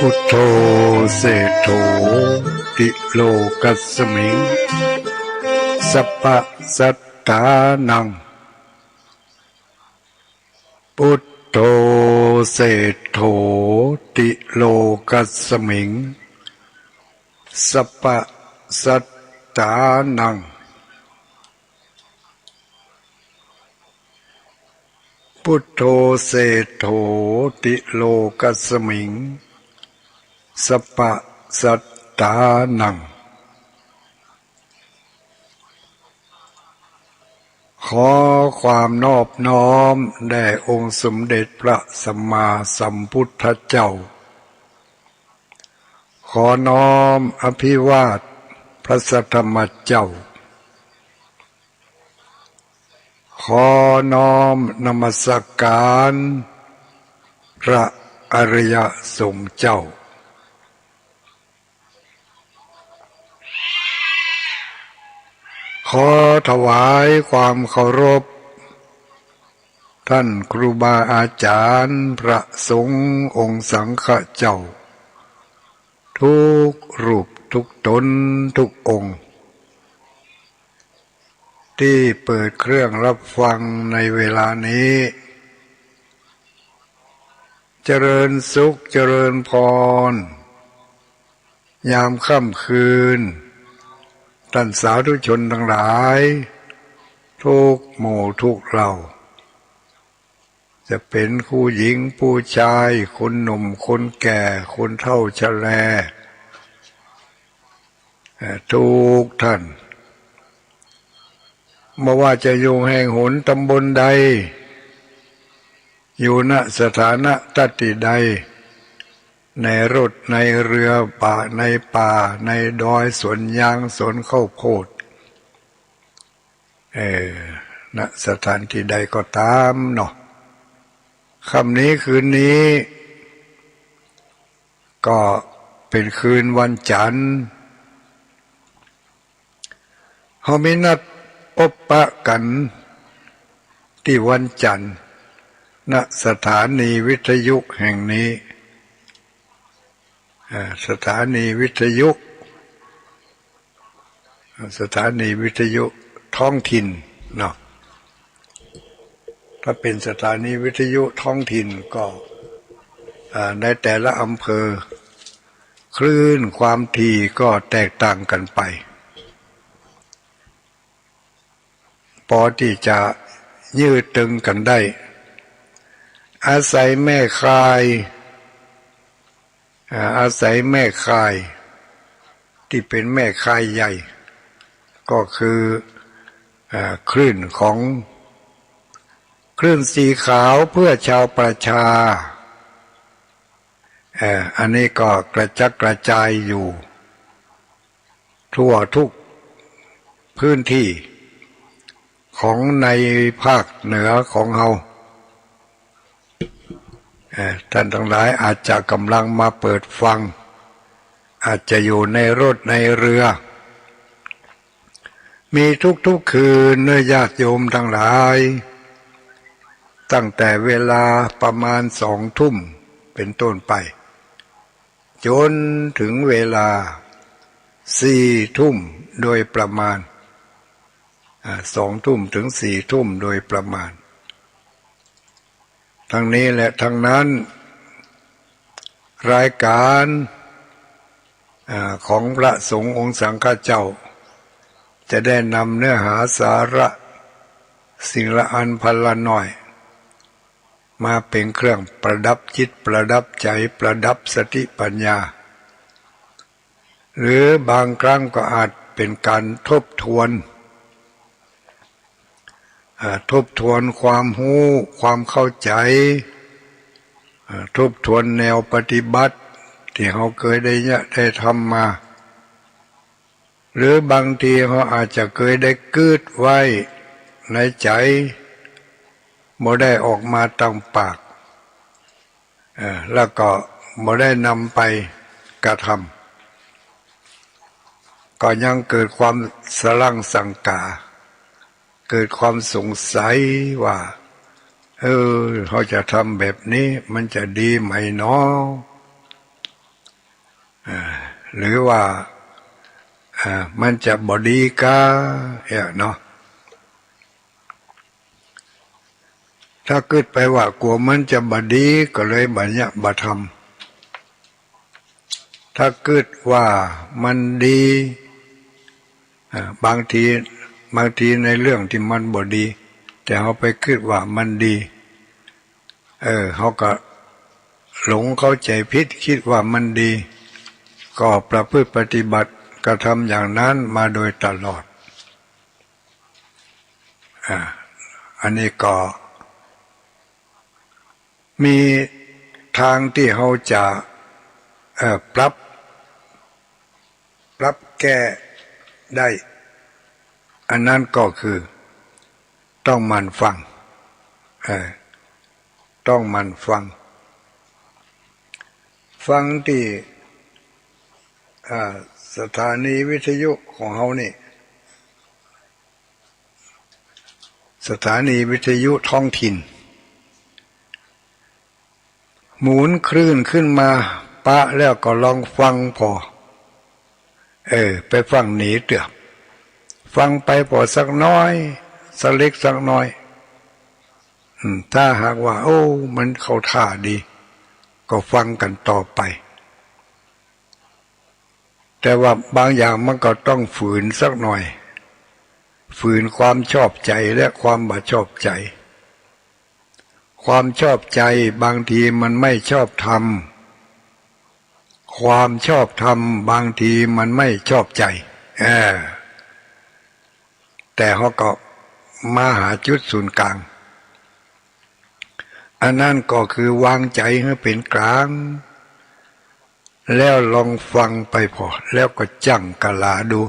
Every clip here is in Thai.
พุทโธเศโธติโลกัสมิงสัพพะสัตตานังพุทโธเศโธติโลกัสมิงสัพพะสัตตานังพุทโธเศโธติโลกัสมิงสัพพะสัตตานังขอความนอบน้อมแด่องค์สมเด็จพระสัมมาสัมพุทธเจ้าขอน้อมอภิวาทพระสัทธรรมเจ้าขอน้อมนมัสการพระอริยสงฆ์เจ้าขอถวายความเคารพท่านครูบาอาจารย์พระสงฆ์องค์สังฆเจ้าทุกรูปทุกตนทุกองค์ที่เปิดเครื่องรับฟังในเวลานี้เจริญสุขเจริญพรยามค่ำคืนท่านสาธุชนทั้งหลายทุกหมู่ทุกเหล่าจะเป็นผู้หญิงผู้ชายคนหนุ่มคนแก่คนเฒ่าชราทุกท่านไม่ว่าจะอยู่แห่งหนตำบลใดอยู่ณสถานะตติใดในรถในเรือป่าในป่าในดอยสวนยางสวนข้าวโพดณสถานที่ใดก็ตามเนาะค่ำนี้คืนนี้ก็เป็นคืนวันจันทร์เขามีนัดพบปะกันที่วันจันทร์ณสถานีวิทยุแห่งนี้สถานีวิทยุท้องถิ่นเนาะถ้าเป็นสถานีวิทยุท้องถิ่นก็ในแต่ละอำเภอคลื่นความถี่ก็แตกต่างกันไปพอที่จะยืดตึงกันได้อาศัยแม่ข่ายที่เป็นแม่ข่ายใหญ่ก็คือคลื่นของคลื่นสีขาวเพื่อชาวประชาอันนี้ก็กระจัดกระจายอยู่ทั่วทุกพื้นที่ของในภาคเหนือของเราท่านทั้งหลายอาจจะกำลังมาเปิดฟังอาจจะอยู่ในรถในเรือมีทุกคืนเนื้อญาติโยมทั้งหลายตั้งแต่เวลาประมาณ20:00 นเป็นต้นไปจนถึงเวลา22:00 นโดยประมาณ20:00 นถึง22:00 นโดยประมาณทั้งนี้และทั้งนั้นรายการของพระสงฆ์องค์สังฆเจ้าจะได้นำเนื้อหาสาระสิ่งละอันพันละหน่อยมาเป็นเครื่องประดับจิตประดับใจประดับสติปัญญาหรือบางครั้งก็อาจเป็นการทบทวนความรู้ความเข้าใจทบทวนแนวปฏิบัติที่เขาเคยได้ทำมาหรือบางทีเขาอาจจะเคยได้กึดไว้ในใจบ่ได้ออกมาตามปากแล้วก็บ่ได้นำไปกระทำก็ยังเกิดความสลังสังกาเกิดความสงสัยว่าเขาจะทำแบบนี้มันจะดีไหมเนาะ หรือว่ามันจะบอดีกาเนาะถ้าเกิดไปว่ากลัวมันจะบดีก็เลยบัญญัติบัธรรมถ้าเกิดว่ามันดีบางทีในเรื่องที่มันบดีแต่เขาไปคิดว่ามันดีเขาก็หลงเข้าใจผิดคิดว่ามันดีก็ประพฤติปฏิบัติกระทำอย่างนั้นมาโดยตลอดอันนี้ก็มีทางที่เขาจะปรับแก้ได้อันนั้นก็คือต้องหมั่นฟังต้องหมั่นฟังที่สถานีวิทยุของเขานี่สถานีวิทยุท้องถิ่นหมุนคลื่นขึ้นมาปะแล้วก็ลองฟังพอไปฟังหนีเตือบฟังไปพอสักน้อยสักเล็กสักน้อยถ้าหากว่ามันเข้าท่าดีก็ฟังกันต่อไปแต่ว่าบางอย่างมันก็ต้องฝืนสักหน่อยฝืนความชอบใจและความบ่ชอบใจความชอบใจบางทีมันไม่ชอบธรรมความชอบธรรมบางทีมันไม่ชอบใจแต่เขาก็มาหาจุดศูนย์กลางอันนั้นก็คือวางใจให้เป็นกลางแล้วลองฟังไปพอแล้วก็จั่งกะลาดู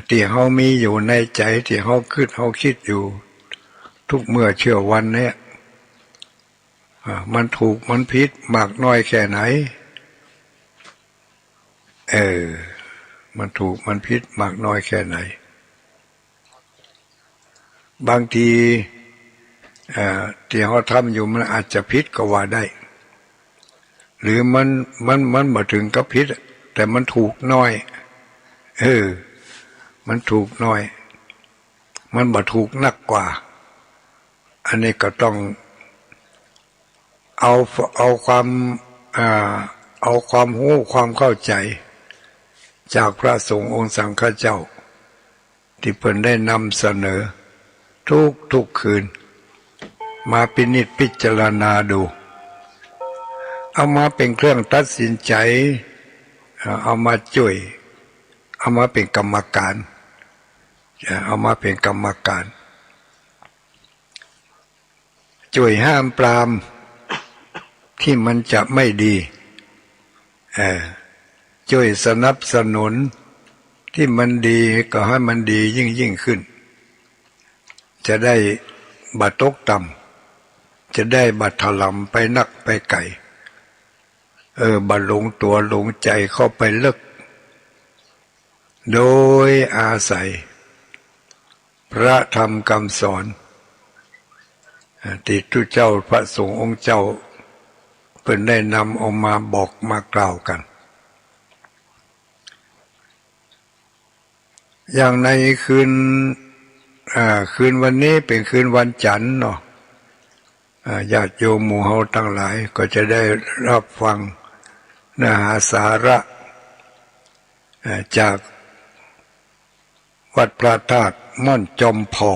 ที่เขามีอยู่ในใจที่เขาคิดอยู่ทุกเมื่อเชื่อวันเนี่ยมันถูกมันผิดมากน้อยแค่ไหนมันถูกมันผิดมากน้อยแค่ไหนบางทีที่เขาทำอยู่มันอาจจะผิดก็ว่าได้หรือมันมาถึงกับผิดแต่มันถูกน้อยมันถูกน้อยมันบ่ถูกนักกว่าอันนี้ก็ต้องเอาความรู้ความเข้าใจจากพระสงฆ์องค์สังฆเจ้าที่เพิ่นได้นำเสนอทุกคืนมาพินิจพิจารณาดูเอามาเป็นเครื่องตัดสินใจเอามาช่วยเอามาเป็นกรรมการช่วยห้ามปรามที่มันจะไม่ดีช่วยสนับสนุนที่มันดีก็ให้มันดียิ่งขึ้นจะได้บัดตกต่ำจะได้บัดถลำไปนักไปไกลบัดหลงตัวหลงใจเข้าไปลึกโดยอาศัยพระธรรมคำสอนที่ทุกเจ้าพระสงฆ์องค์เจ้าเพิ่นได้นำออกมาบอกมากล่าวกันอย่างในคืนวันนี้เป็นคืนวันจันทร์เนาะญาติโยมหมู่เฮาทั้งหลายก็จะได้รับฟังเนื้อหาสาระจากวัดพระธาตุม่อนจอมพอ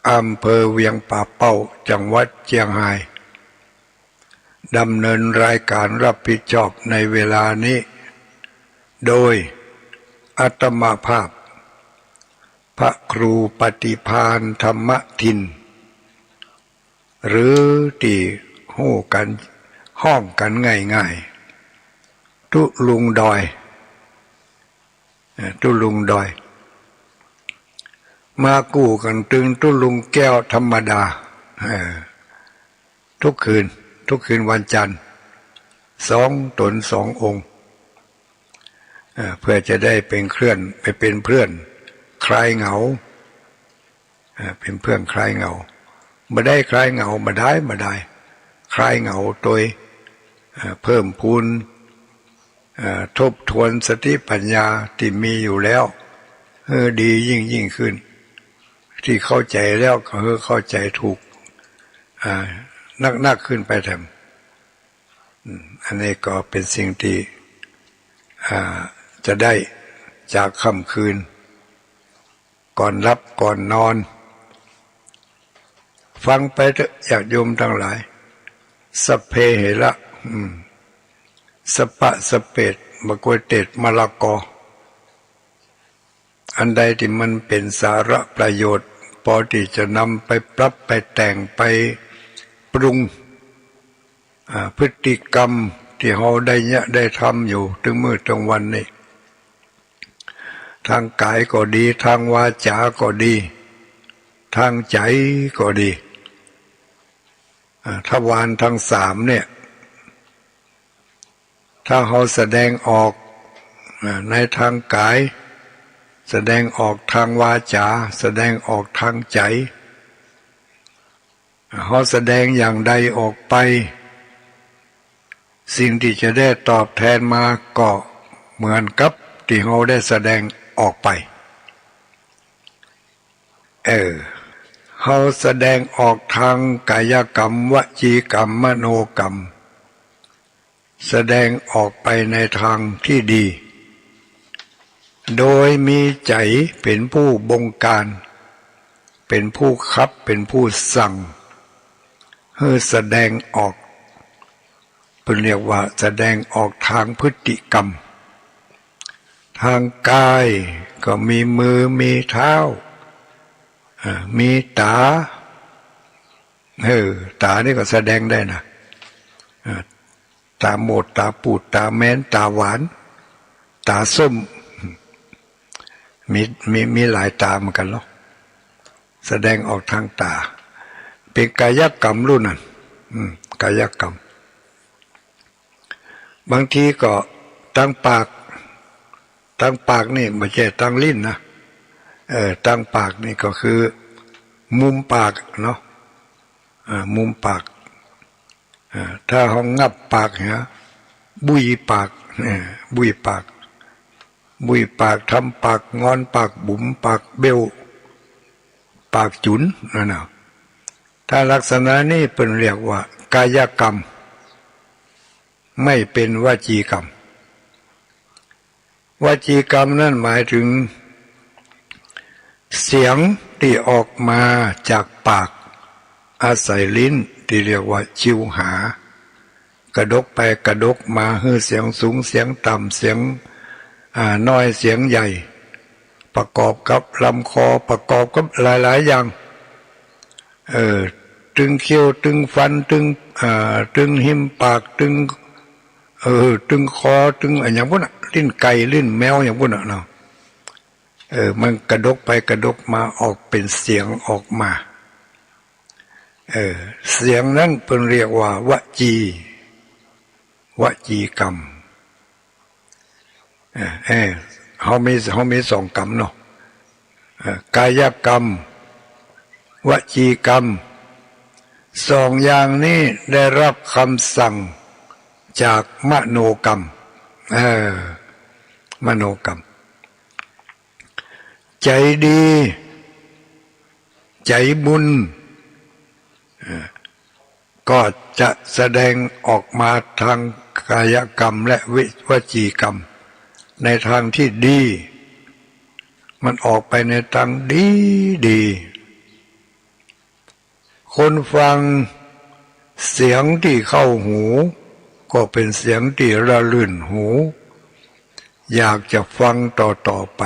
อำเภอเวียงป่าเป้าจังหวัดเชียงรายดำเนินรายการรับผิดชอบในเวลานี้โดยอาตมาภาพพระครูปฏิภาณธรรมทินหรือที่ฮู้กันห้องกันง่ายๆตุลุงดอยมากู้กันตึงตุลุงแก้วธรรมดาทุกคืนวันจันทร์2 ตน 2 องค์เพื่อจะได้เป็นเพื่อนคลายเหงาเป็นเพื่อนคลายเหงาบ่ได้คลายเหงาบ่ได้คลายเหงาโดยเพิ่มพูน ทบทวนสติปัญญาที่มีอยู่แล้วดียิ่งขึ้นที่เข้าใจแล้วก็เข้าใจถูกนักขึ้นไปแถมอันนี้ก็เป็นสิ่งที่จะได้จากค่ำคืนก่อนรับก่อนนอนฟังไปเถอะอยากโยมทั้งหลายสัพเพเหระสปะสเปดมะกวยเตดมะละกออันใดที่มันเป็นสาระประโยชน์พอที่จะนำไปปรับไปแต่งไปปรุงพฤติกรรมที่เราได้ทำอยู่ถึงมื้อถึงวันนี้ทางกายก็ดีทางวาจาก็ดีทางใจก็ดีทวารทั้งสามเนี่ยถ้าเราแสดงออกในทางกายแสดงออกทางวาจาแสดงออกทางใจเราแสดงอย่างใดออกไปสิ่งที่จะได้ตอบแทนมาก็เหมือนกับที่เราได้แสดงออกไปเราแสดงออกทางกายกรรมวจีกรรมมโนกรรมแสดงออกไปในทางที่ดีโดยมีใจเป็นผู้บงการเป็นผู้คับเป็นผู้สั่งให้แสดงออกเป็นเรียกว่าแสดงออกทางพฤติกรรมทางกายก็มีมือมีเท้ามีตาตานี่ก็แสดงได้นะตาโมดตาปูดตาแม้นตาหวานตาส้มมีหลายตาเหมือนกันหรอกแสดงออกทางตาเป็นกายกรรมรุ่นนั้นกายกรรมบางทีก็ตั้งปากนี่ไม่ใช่ตั้งลิ้นนะตั้งปากนี่ก็คือมุมปากเนาะมุมปากถ้าห้องงับปากเนี่ยบุยปากบุยปากทำปากงอนปากบุ๋มปากเบี้ยวปากจุนนั่นนะถ้าลักษณะนี้เป็นเรียกว่ากายกรรมไม่เป็นวจีกรรมวจีกรรมนั่นหมายถึงเสียงที่ออกมาจากปากอาศัยลิ้นที่เรียกว่าชิวหากระดกไปกระดกมาเสียงสูงเสียงต่ำเสียงน้อยเสียงใหญ่ประกอบกับลำคอประกอบกับหลายๆอย่างตึงเขี้ยวตึงฟันตึงหิมปากตึงคอตึงอย่างพวกนั้นลิ้นไก่ลิ้นแมวอย่างพวกนั้นเนาะมันกระดกไปกระดกมาออกเป็นเสียงออกมาเสียงนั้นเป็นเรียกว่าวจีกรรมเขามีสองกรรมเนาะกายกรรมวจีกรรมสองอย่างนี้ได้รับคำสั่งจากมโนกรรมมโนกรรมใจดีใจบุญก็จะแสดงออกมาทางกายกรรมและวจีกรรมในทางที่ดีมันออกไปในทางดีคนฟังเสียงที่เข้าหูก็เป็นเสียงที่ระลื่นหูอยากจะฟังต่อไป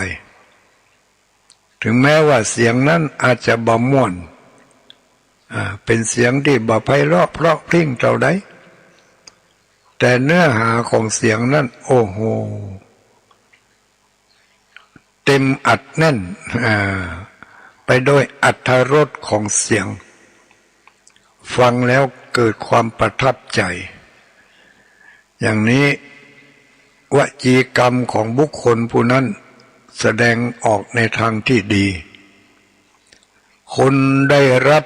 ถึงแม้ว่าเสียงนั้นอาจจะบ่ม่วนเป็นเสียงที่บ่ไพเราะเพราะพริ้งเท่าใดแต่เนื้อหาของเสียงนั้นโอ้โหเต็มอัดแน่นไปด้วยอรรถรสของเสียงฟังแล้วเกิดความประทับใจอย่างนี้วจีกรรมของบุคคลผู้นั้นแสดงออกในทางที่ดีคนได้รับ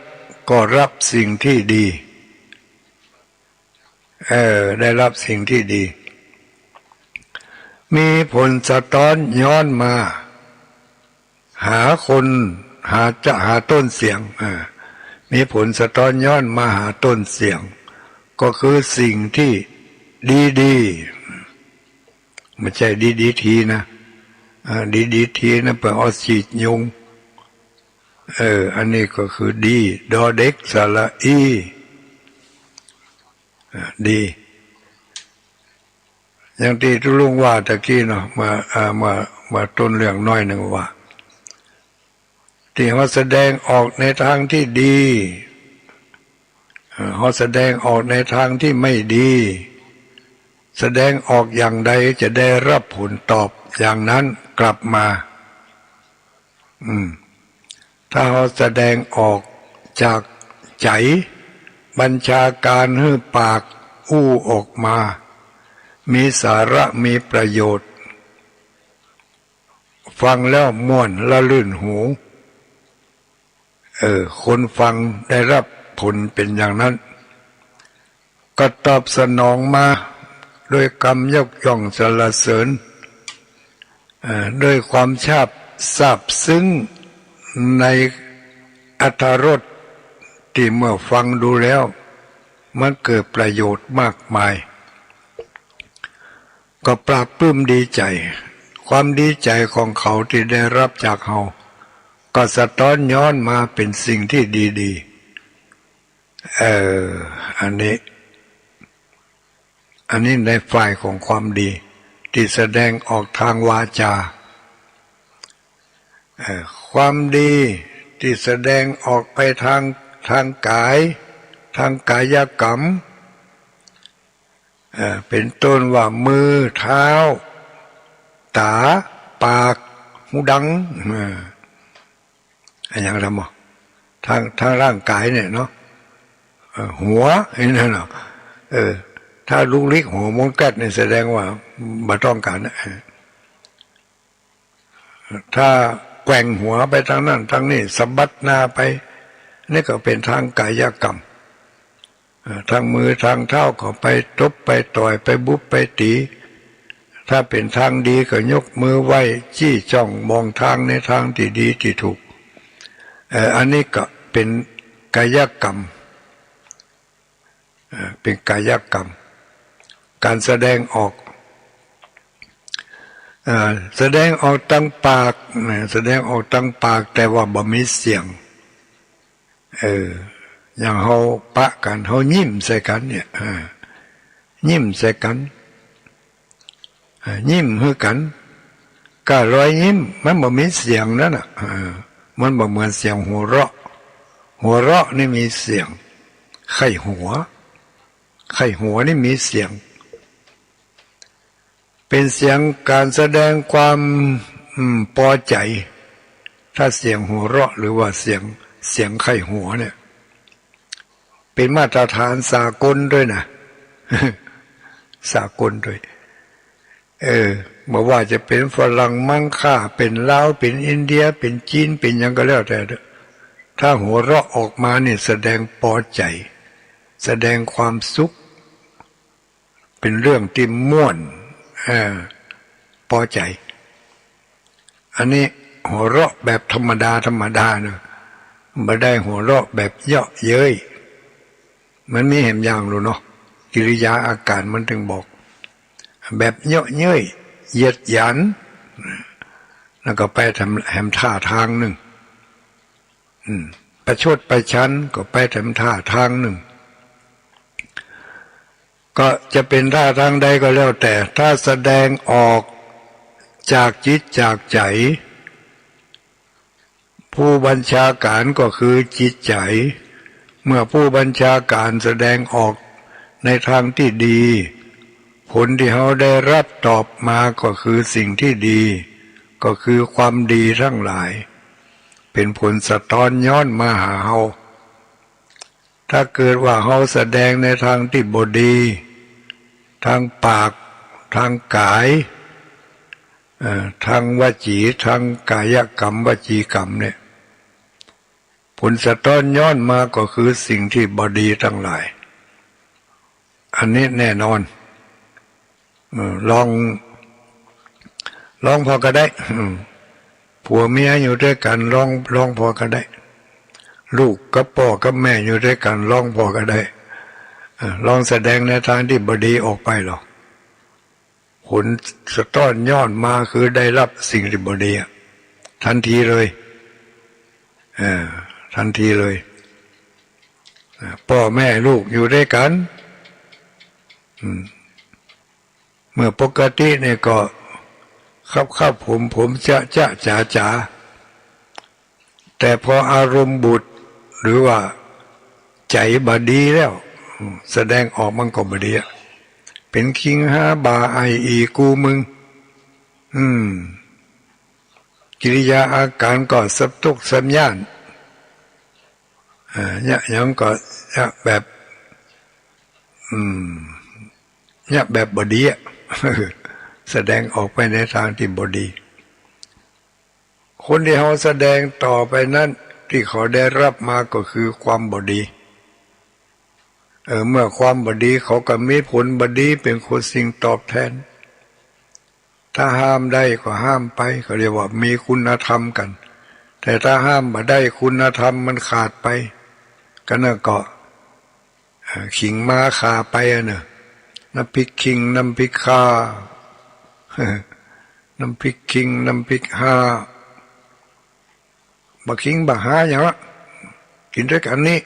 ก็รับสิ่งที่ดีได้รับสิ่งที่ดี มีผลสะท้อนย้อนมาหาคนหาต้นเสียงมีผลสะท้อนย้อนมาหาต้นเสียงก็คือสิ่งที่ดีๆไม่ใช่ดีทีนะดีทีนะเพื่อเอาฉีดยุงอันนี้ก็คือดีดอเด็กสระอีดีอย่างที่ทุลุงว่าตะกี้เนาะมาต้นเรื่องน้อยหนึ่งว่าที่เขาแสดงออกในทางที่ดีเขาแสดงออกในทางที่ไม่ดีแสดงออกอย่างใดจะได้รับผลตอบอย่างนั้นกลับมาถ้าเขาแสดงออกจากใจบัญชาการให้ปากอู้ออกมามีสาระมีประโยชน์ฟังแล้วม่วนละลื่นหูคนฟังได้รับผลเป็นอย่างนั้นก็ตอบสนองมาด้วยคำยกย่องสรรเสริญด้วยความซาบซึ้งในอรรถรสที่เมื่อฟังดูแล้วมันเกิดประโยชน์มากมายก็ปราบปลื้มดีใจความดีใจของเขาที่ได้รับจากเราก็สะท้อนย้อนมาเป็นสิ่งที่ดีๆอันนี้ในฝ่ายของความดีที่แสดงออกทางวาจาความดีที่แสดงออกไปทางกายทางกายกรรมเป็นต้นว่ามือเท้าตาปากหูดังอย่างไรมั้งทางร่างกายเนี่ยเนาะหัวนี่เนาะถ้าลุกลี้หัวมุนกัดเนี่ยแสดงว่าบ่ต้องการถ้าแกว่งหัวไปทางนั้นทางนี้สะบัดหน้าไปนี่ก็เป็นทางกายกรรมทางมือทางเท้าก็ไปตบไปต่อยไปบุบไปตีถ้าเป็นทางดีก็ยกมือไหว้จี้จ้องมองทางในทางที่ดีที่ถูกอันนี้ก็เป็นกายกรรมเป็นกายกรรมการแสดงออกแสดงออกทางปากแสดงออกทางปากแต่ว่าบ่มีเสียงอย่างเขาปะกันเขายิ้มใส่กันเนี่ยยิ้มใส่กันยิ้มให้กันก็รอยยิ้มมันบ่มีเสียงนั่นน่ะมันบ่เหมือนเสียงหัวเราะนี่มีเสียงไข้หัวนี่มีเสียงเป็นเสียงการแสดงความพอใจถ้าเสียงหัวเราะหรือว่าเสียงไข้หัวเนี่ยเป็นมาตรฐานสากลด้วยนะ สากลด้วยบอกว่าจะเป็นฝรั่งมั่งค่าเป็นลาวเป็นอินเดียเป็นจีนเป็นยังก็แล้วแต่ถ้าหัวเราะออกมาเนี่ยแสดงพอใจแสดงความสุขเป็นเรื่องที่ม่วนพอใจอันนี้หัวเราะแบบธรรมดานะไม่ได้หัวเราะแบบเยาะเย้ยมันมีแหมอย่างรู้เนาะกิริยาอาการมันถึงบอกแบบเยาะเย้ยเหยียดหยันแล้วก็ไปทำแหมท่าทางหนึ่งประชดประชันก็ไปทำท่าทางหนึ่งก็จะเป็นท่าทางใดก็แล้วแต่ถ้าแสดงออกจากจิตจากใจผู้บัญชาการก็คือจิตใจเมื่อผู้บัญชาการแสดงออกในทางที่ดีผลที่เขาได้รับตอบมาก็คือสิ่งที่ดีก็คือความดีทั้งหลายเป็นผลสะท้อนย้อนมาหาเขาถ้าเกิดว่าเขาแสดงในทางที่บ่ดีทางปากทางกายทางวจีทางกายกรรมวจีกรรมเนี่ยผลสะท้อนย้อนมาก็คือสิ่งที่บ่ดีทั้งหลายอันนี้แน่นอนลอง ร้องพอก็ได้ผัวเมียอยู่ด้วยกันร้องพอก็ได้ลูกกับพ่อกับแม่อยู่ด้วยกันร้องพอก็ได้ลองแสดงในทางที่บดีออกไปหรอกผลสะท้อนย้อนมาคือได้รับสิ่งที่บดีทันทีเลยทันทีเลยพ่อแม่ลูกอยู่ด้วยกันเมื่อปกติเนี่ยก็ครับผมจะจ๋าแต่พออารมณ์บุตรหรือว่าใจบดีแล้วแสดงออกมันก็บดีเป็นคิงฮาบาไออีกูมึงกิริยาอาการก็สับตุกสัญญาณยังก็แบบแบบบดีแสดงออกไปในทางที่บดีคนที่เขาแสดงต่อไปนั้นที่เขาได้รับมาก็คือความบดีเมื่อความบดีเขาก็มีผลบดีเป็นคนสิ่งตอบแทนถ้าห้ามได้ก็ห้ามไปเขาเรียกว่ามีคุณธรรมกันแต่ถ้าห้ามมาได้คุณธรรมมันขาดไปก็นั่นก็ขิงมาขาไปเนี่ยน้ำพริกขิงน้ำพริกข่าน้ำพริกขิงน้ำพริกห่าบะขิงบะห่าอย่างละกินด้วยกันนี้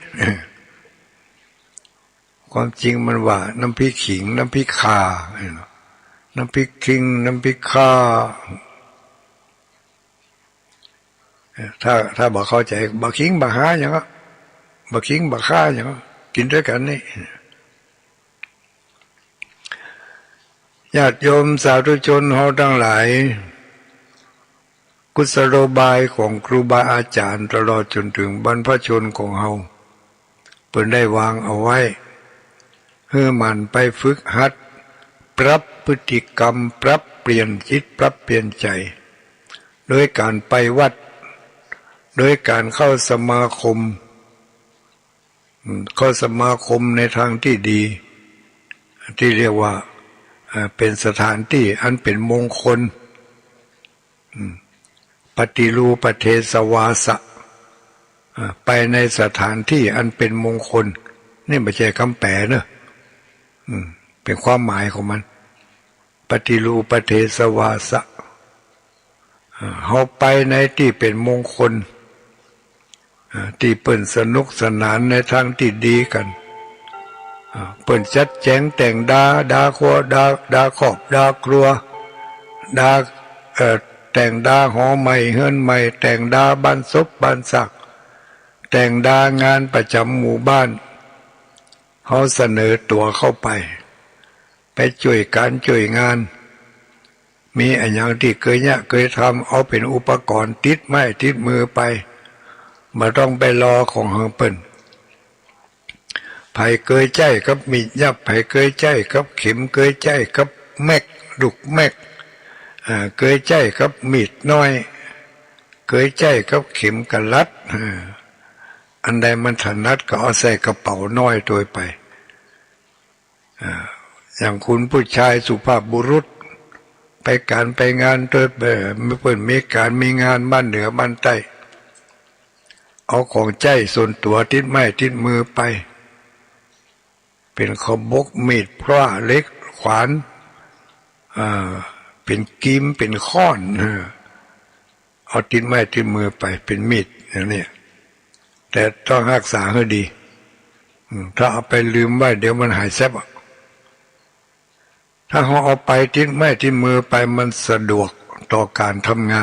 ความจริงมันว่าน้ำพริกขิงน้ำพริกข่าน้ำพริกขิงน้ำพริกข่าถ้าบอกเข้าใจบะขิงบะห่าอย่างละบะขิงบะข่าอย่างละกินด้วยกันนี่ญาติโยมสาธุชนเฮาทั้งหลายกุศโลบายของครูบาอาจารย์ตลอดจนถึงบรรพชนของเฮาเพิ่นได้วางเอาไว้เพื่อมันไปฝึกหัดปรับพฤติกรรมปรับเปลี่ยนจิตปรับเปลี่ยนใจโดยการไปวัดโดยการเข้าสมาคมในทางที่ดีที่เรียกว่าเป็นสถานที่อันเป็นมงคลปฏิรูปเทศวาสะไปในสถานที่อันเป็นมงคลนี่ไม่ใช่คำแปลเนอะเป็นความหมายของมันปฏิรูปเทศวาสะเขาไปในที่เป็นมงคลที่เปิ่นสนุกสนานในทางที่ดีกันเปิ่นจัดแจงแต่งดาครัวดาขอบดาครัวแต่งดาหอใหม่เฮือนใหม่แต่งดาบ้านศพบ้านศักแต่งดางานประจำหมู่บ้านเขาเสนอตัวเข้าไปช่วยการช่วยงานมีอันอย่างที่เคยทำเอาเป็นอุปกรณ์ติดไม้ติดมือไปมาต้องไปรอของเฮาเปิ้นไผเคยใจกับมีดยับไผเคยใจกับเข็มเคยใจกับแม็กดุกแม็กเคยใจกับมีดน้อยเคยใจกับเข็มกะลัดอันใดมันถนัดก็เอาใส่กระเป๋าน้อยตัวไปอย่างคุณผู้ชายสุภาพบุรุษไปการไปงานโดยเปิดมีการมีงานบ้านเหนือบ้านใต้เอาของใจส่วนตัวติดไม้ติดมือไปเป็นขบกมีดพระเล็กขวานเป็นกิมเป็นค้อนเอาติดไม้ติดมือไปเป็นมีดอย่างนี้แต่ต้องรักษาให้ดีถ้าเอาไปลืมไว้เดี๋ยวมันหายแซ่บถ้าเขาเอาไปติดไม้ติดมือไปมันสะดวกต่อการทำงา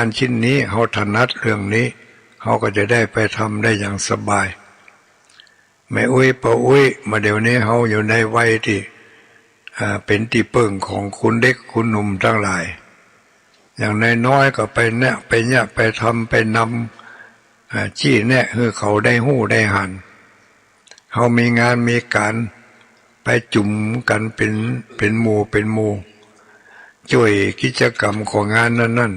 นชิ้นนี้เขาถนัดเรื่องนี้เขาก็จะได้ไปทำได้อย่างสบายแม่อุ้ยป้าอุ้ยมาเดี๋ยวนี้เขาอยู่ในวัยที่เป็นที่เปิ่งของคุณเด็กคุณหนุ่มทั้งหลายอย่างน้อยๆก็ไปแนะไปเนี่ยไปทำไปนำชี้แนะให้เขาได้หู้ได้หันเขามีงานมีการไปจุ่มกันเป็นหมู่ช่วยกิจกรรมของงานนั้น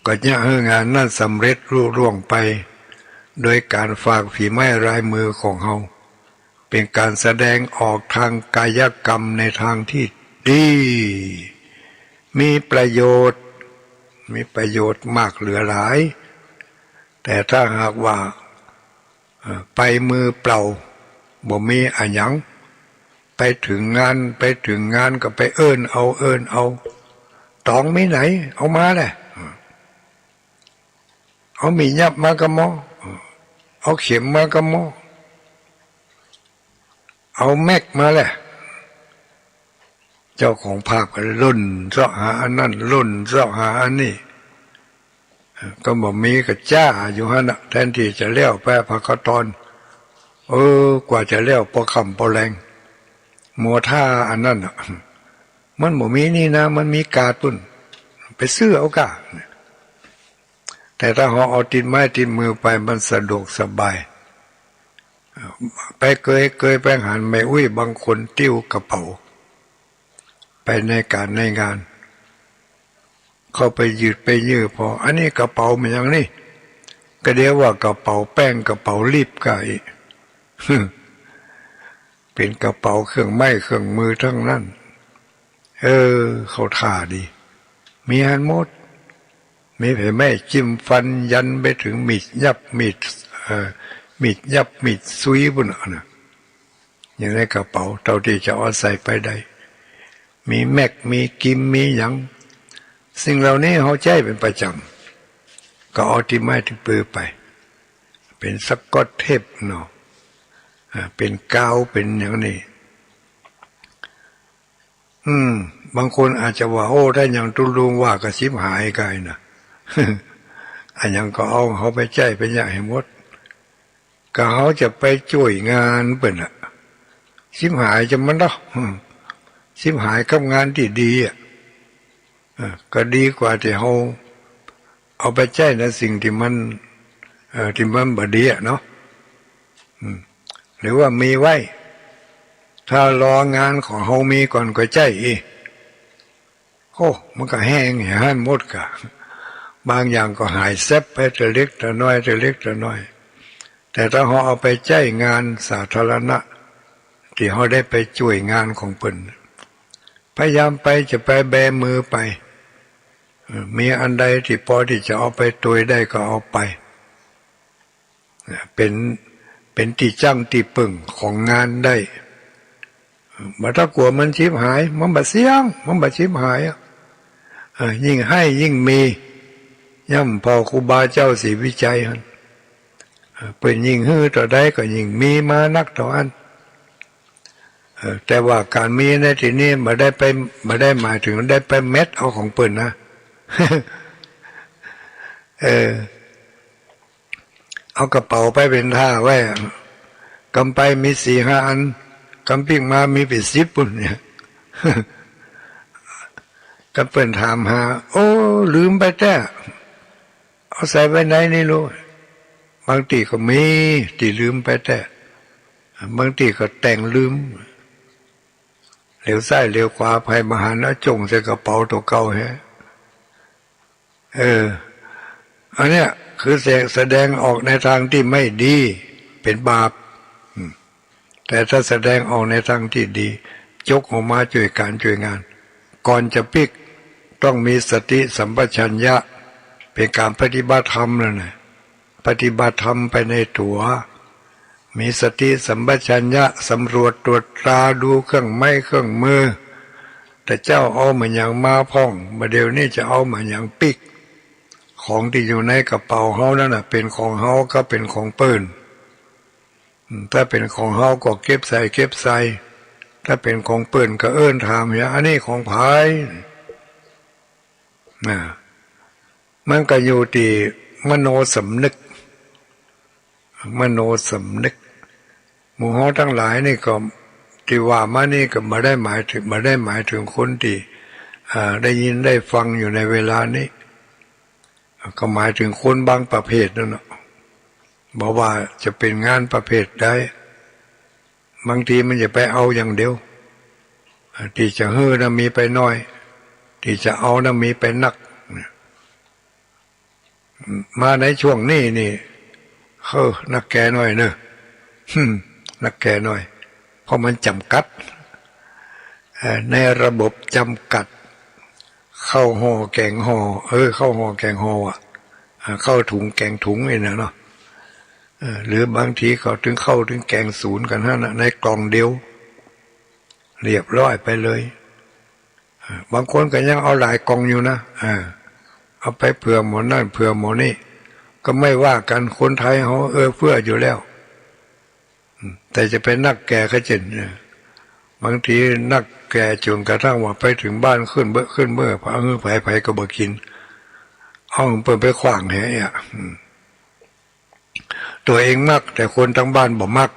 ก็จะให้งานนั้นสำเร็จรุ่ร่วงไปโดยการฝากฝีไม้ลายมือของเขาเป็นการแสดงออกทางกายกรรมในทางที่ดี มีประโยชน์มากเหลือหลายแต่ถ้าหากว่าไปมือเปล่าบ่มีอะหยังไปถึงงานก็ไปเอิ้นเอาตองมีไหนเอามาเลยเอามียับมากระมอเอาเข็มมากระมอเอาแม็กมาเลยเจ้าของภาพก็ล่นเสาะหาอันนั้นล่นเสาะหาอันนี้ก็บอกมีกระจ้าอยู่ฮะนะแทนที่จะเลี้ยวไปพระกตอนกว่าจะเลี้ยวพอคำพอแรงมัวท่าอันนั้นมันบอกมีนี่นะมันมีกาตุนไปซื้อเอากาแต่ถ้าเขาเอาติดไม้ติดมือไปมันสะดวกสบายไปเคยไปหันไม่อุ้ยบางคนติ้วกระเป๋าไปในการในงานเข้าไปยืดไปยื้อพออันนี้กระเป๋ามันอย่างนี้ก็เรียกว่ากระเป๋าแป้งกระเป๋ารีบไก่เป็นกระเป๋าเครื่องไม้เครื่องมือทั้งนั้นเขาท่าดีมีฮันหมดมีแผ่แม่จิ้มฟันยันไปถึงมีดยับมีดซุยบุญนะอย่างในกระเป๋าเท่าที่จะเอาใส่ไปได้มีแม็กมีกิมมีหยังสิ่งเหล่านี้เขาใช้เป็นประจำก็เอาที่ไม้ที่ปือไปเป็นสกอตเทปเนาะเป็นกาวเป็นอย่างนี้บางคนอาจจะว่าโอ้ถ้าอย่างตุลุงว่าก็ชิบหายกันนะอันยังก็เอาเขาไปใช้ไปใหญ่ให้หมดก็เขาจะไปช่วยงานเปิ่นชิบหายจะมันเนาะชิบหายกับงานที่ดีก็ดีกว่าที่เขาเอาไปใช้ในสิ่งที่มันบ่ดีเนาะหรือว่ามีไว้ถ้ารองานของเขามีก่อนก็ใช้อีมันก็แห้งอย่างนั้นหมดกะบางอย่างก็หายแซบไปแต่เล็กแต่น้อยแต่ถ้าเขาเอาไปใช้งานสาธารณะที่เขาได้ไปช่วยงานของเพิ่นพยายามไปจะไปแบมือไปมีอันใดที่พอที่จะเอาไปตัวได้ก็เอาไปเป็นที่จ้างที่ปึ่งของงานได้มาถ้ากลัวมันชิบหายมันบาเสียงมันบาชิบหายยิ่งให้ยิ่งมีย่ำพอครูบาเจ้าสีวิจัยเป็นยิ่งฮื้อต่อได้ก็ยิ่งมีมานักต่ออันแต่ว่าการมีในที่นี้มาได้หมายถึงได้ไปเม็ดเอาของเปิ่นนะเอากระเป๋าไปเป็นท่าไว้กำไปมี4-5 อันกำปิ้งมามีเป็น10ปุ่นเนี่ยก็เปิ่นถามหาลืมไปแต่เอาใส่ไว้ไหนนี่รู้บางทีก็มีที่ลืมไปแต่บางทีก็แต่งลืมเหลียวซ้ายเหลียวขวาภัยมหานะจงใส่กระเป๋าตัวเก่าฮะอันเนี้ยคือแสดงออกในทางที่ไม่ดีเป็นบาปแต่ถ้าแสดงออกในทางที่ดียกออกมาช่วยการช่วยงานก่อนจะปิกต้องมีสติสัมปชัญญะเป็นการปฏิบัติธรรมแล้วนะปฏิบัติธรรมไปในตัวมีสติสัมปชัญญะสำรวจตรวจตราดูเครื่องไม้เครื่องมือแต่เจ้าเอามาอย่างมาพ่องมาเดี๋ยวนี้จะเอามาอย่างปิกของที่อยู่ในกระเป๋าเฮานั่นน่ะเป็นของเฮาก็เป็นของเปิ้นถ้าเป็นของเฮาก็เก็บใส่ถ้าเป็นของเปิ้นก็เอิ้นถามอย่าอันนี้ของไผมันก็อยู่ที่มโนสำนึกหมู่เฮาทั้งหลายนี่ก็ที่ว่ามานี่ก็ไม่ได้หมายถึงคนที่ได้ยินได้ฟังอยู่ในเวลานี้ก็หมายถึงคนบางประเภทนั่นแหละบอกว่าจะเป็นงานประเภทใดบางทีมันจะไปเอาอย่างเดียวที่จะฮื้อนะมีไปน้อยที่จะเอานะมีไปนักมาในช่วงนี้นี่นักแก่หน่อยเนอะนักแก่หน่อยเพราะมันจำกัดในระบบจำกัด เข้าห่อแกงห่อเข้าห่อแกงห่อเข้าถุงแกงถุงนี่นะเนาะหรือบางทีเขาถึงเข้าถึงแกงศูนย์กันนะในกล่องเดียวเรียบร้อยไปเลยบางคนก็ยังเอาหลายกล่องอยู่นะเอาไปเผื่อหมอนั่นเผื่อหมอนี่ก็ไม่ว่ากันคนไทยเขาเพื่ออยู่แล้วแต่จะเป็นนักแก่ขจินบางทีนักแก่จนกระทั่งว่าไปถึงบ้านขึ้นเบ้อพระไผก็บ่กินเอาเปิดไปขว้างแหะตัวเองมักแต่คนทั้งบ้านบ่มัก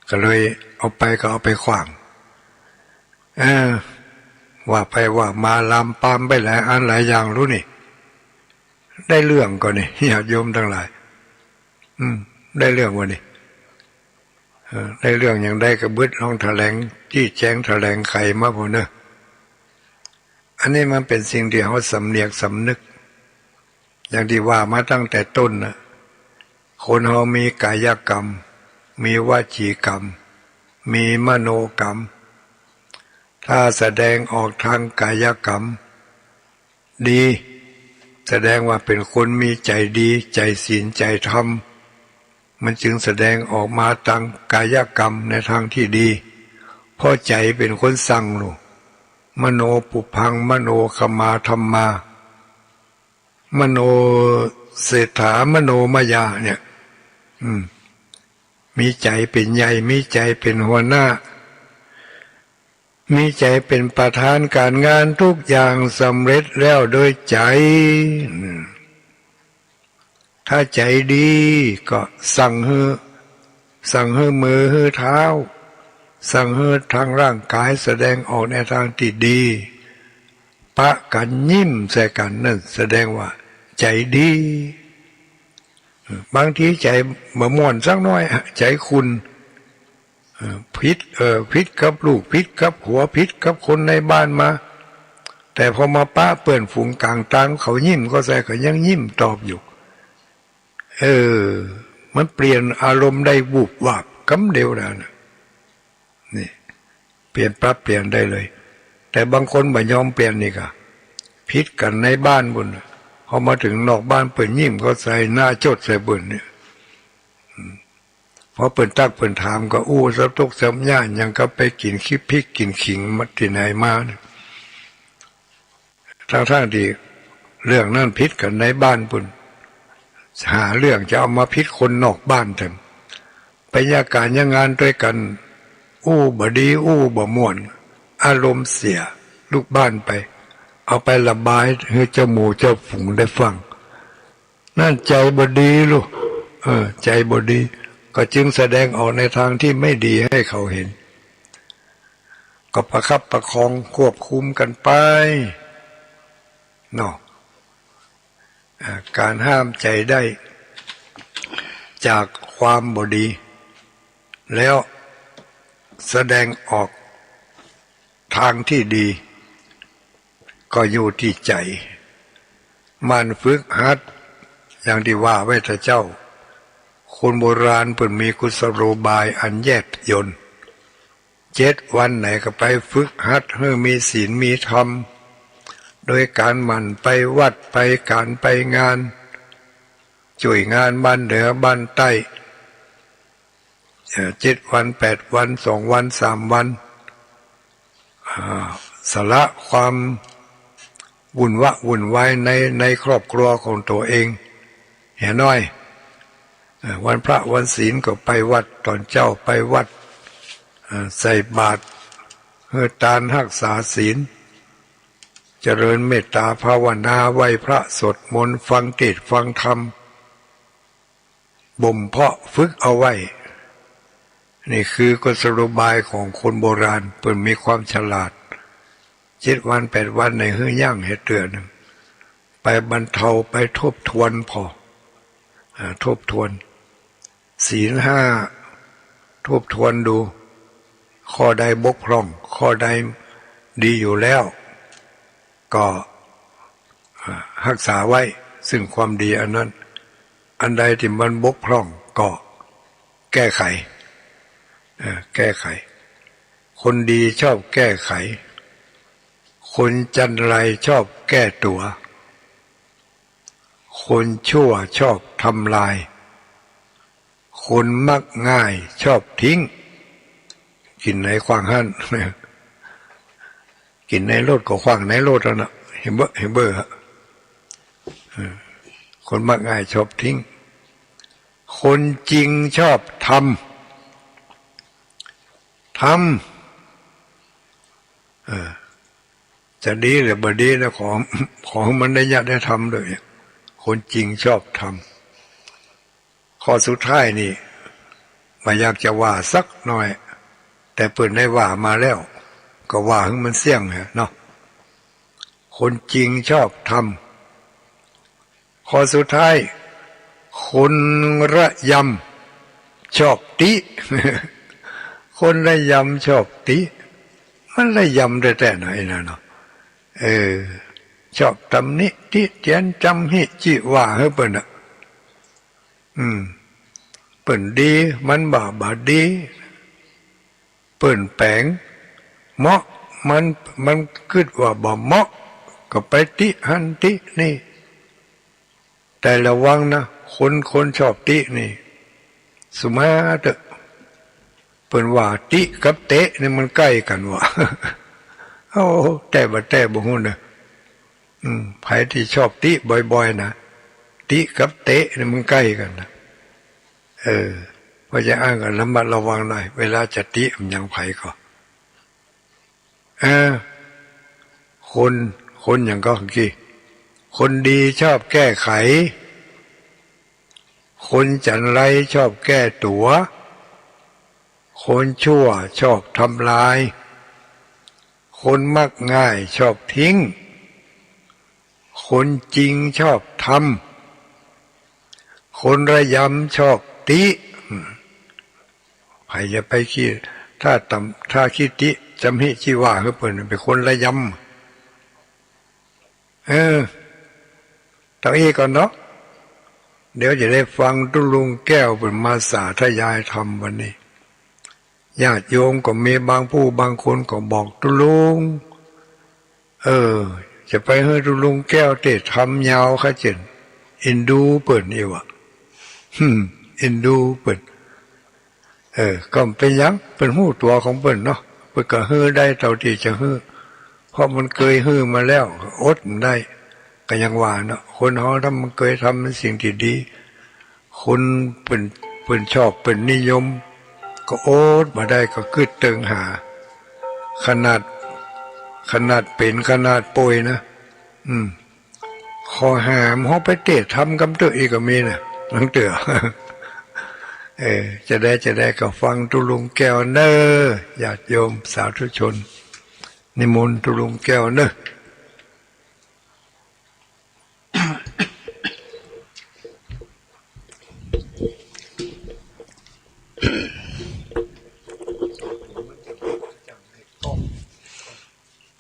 ก็เลยเอาไปขว้างว่าไปว่ามาลามปามไปหลายอันหลายอย่างรู้นี่ได้เรื่องก่อนนี่ญาติโยมทั้งหลายได้เรื่องวะนี่ได้เรื่องอย่างได้กระบึดลองแถลงจี้แจงแถลงไขมาพอเนอะอันนี้มันเป็นสิ่งที่เขาสำเนียกสำนึกอย่างที่ว่ามาตั้งแต่ต้นนะคนเขามีกายกรรมมีวจีกรรมมีมโนกรรมถ้าแสดงออกทางกายกรรมดีแสดงว่าเป็นคนมีใจดีใจศีลใจธรรมมันจึงแสดงออกมาทางกายกรรมในทางที่ดีเพราะใจเป็นคนสั่งลูกมโนปุพังมโนคมาธรรมามโนเศรษฐามโนมายาเนี่ยมีใจเป็นใหญ่มีใจเป็นหัวหน้ามีใจเป็นประธานการงานทุกอย่างสำเร็จแล้วโดยใจถ้าใจดีก็สั่งให้มือให้เท้าสั่งให้ทางร่างกายแสดงออกในทางที่ดีปะกันยิ้มใส่กันนั่นแสดงว่าใจดีบางทีใจม่วนสักน้อยใจคุณพิษกับลูกพิษกับหัวพิษกับคนในบ้านมาแต่พอมาป้าเปื่อนฝูงกลางตังเขายิ้มก็ใส่ก็ยังยิ้มตอบอยู่มันเปลี่ยนอารมณ์ได้บุบวับกำเดียวแล้วนะนี่เปลี่ยนปรับเปลี่ยนได้เลยแต่บางคนไม่ยอมเปลี่ยนนี่ค่ะพิษกันในบ้านบุญพอมาถึงนอกบ้านเปิ่นยิ้มก็ใส่หน้าจดใส่บุญเนี่ยพอเปิ่นตักเปิ่นถามก็อู้สับตกสับย่านยังก็ไปกินขี้พริกกินขิงมัดที่ไหนมาทั้งดีเรื่องนั่นพิษกันในบ้านบุญหาเรื่องจะเอามาพิษคนนอกบ้านทำไปยาการยังงานด้วยกันบ่ดีบ่ม่วนอารมณ์เสียลูกบ้านไปเอาไประบายให้เจ้าหมูเจ้าฝูงได้ฟังนั่นใจบ่ดีลูกใจบ่ดีก็จึงแสดงออกในทางที่ไม่ดีให้เขาเห็นก็ประคับประคองควบคุมกันไปเนาะการห้ามใจได้จากความบ่ดีแล้วแสดงออกทางที่ดีก็อยู่ที่ใจมันฝึกหัดอย่างที่ว่าไว้เถอะเจ้าคนโบราณเพิ่นมีกุศโลบายอันแยบยล7 วันไหนก็ไปฝึกหัดให้มีศีลมีธรรมโดยการหมั่นไปวัดไปการไปงานช่วยงานบ้านเหนือบ้านใต้7 วัน8 วัน2 วัน3 วันสละความวุ่นวายในครอบครัวของตัวเองเห็นน้อยวันพระวันศีลก็ไปวัดตอนเจ้าไปวัดใส่บาตรเฮือทานรักษาศีลเจริญเมตตาภาวนาไหว้พระสวดมนต์ฟังเทศน์ฟังธรรมบ่มเพาะฝึกเอาไว้นี่คือกุศโลบายของคนโบราณเพิ่นมีความฉลาด7 วัน8 วันในเฮือย่างให้เตือนไปบรรเทาไปทบทวนพอทบทวนศีล 5ทบทวนดูข้อใดบกพร่องข้อใดดีอยู่แล้วก็รักษาไว้ซึ่งความดีอันนั้นอันใดที่มันบกพร่องก็แก้ไขคนดีชอบแก้ไข คนจันไรชอบแก้ตัวคนชั่วชอบทำลายคนมักง่ายชอบทิ้งกินในขวางหั่นกินในรถก็ขวางในรถแล้วนะเห็นเบอร์คนมักง่ายชอบทิ้งคนจริงชอบทำจะดีหรือบ่ดีนะของมันได้ยะได้ทำเลยคนจริงชอบทำข้อสุดท้ายนี่ไม่อยากจะว่าสักหน่อยแต่เปิดได้ว่ามาแล้วก็ว่าให้มันเสี่ยงเนาะคนจริงชอบทำข้อสุดท้ายคนระยำชอบติคนระยำชอบติมันระยำได้แต่ไหนนะเนาะชอบทำนิติเตียนจำหิจิว่าให้เปิ่นเปิ่นดีมันบาดีเปิ่นแปลงเหมาะมันคิดว่าบ่เหมาะก็ไปติหันตินี่แต่ระวังนะคนชอบตินี่สุมาเถอะเปิ่นว่าติกับเตะนี่มันใกล้กันว่ะโอ้แต่บ่ฮู้นะใครที่ชอบติบ่อยๆนะติกับเตะนี่มันใกล้กันนะเพราะจะอ้างกันระมัดระวังหน่อยเวลาจะติมันยังไผก็คนอย่างก็กี่คนดีชอบแก้ไขคนจันไรชอบแก้ตัวคนชั่วชอบทำลายคนมักง่ายชอบทิ้งคนจริงชอบทำคนระยำชอบติใครจะไปคิดถ้าคิดติจำให้ชีว่าเขาเป็นคนระยำตั้งอีกก่อนเนาะเดี๋ยวจะได้ฟังตุลุงแก้วเป็นมาสาธยายธรรมวันนี้ญาติโยมก็มีบางผู้บางคนก็บอกตุลุงจะไปให้ตุลุงแก้วเตะทำยาวข้าเจนอินดูเปิดนี่วะอินดูเปิดก็เป็นยังเป็นหู้ตัวของเปิดเนาะเปิดก็ฮื้อได้เท่าที่จะฮื้อเพราะมันเคยฮื้อมาแล้วอดมันได้ก็ยังว่าเนาะคนเขาถ้ามันเคยทำเป็นสิ่งที่ดีคนเป็นชอบเป็นนิยมก็อดมาได้ก็กึดเติงหาขนาดเป็นขนาดป่วยนะขอหามเขาไปเตะทำกำเตออีกก็มีนะหลังเตือจะได้ก็ฟังตุลุงแก้วเนอญาติโยมสาธุชนนิมนต์ตุลุงแก้วเนอ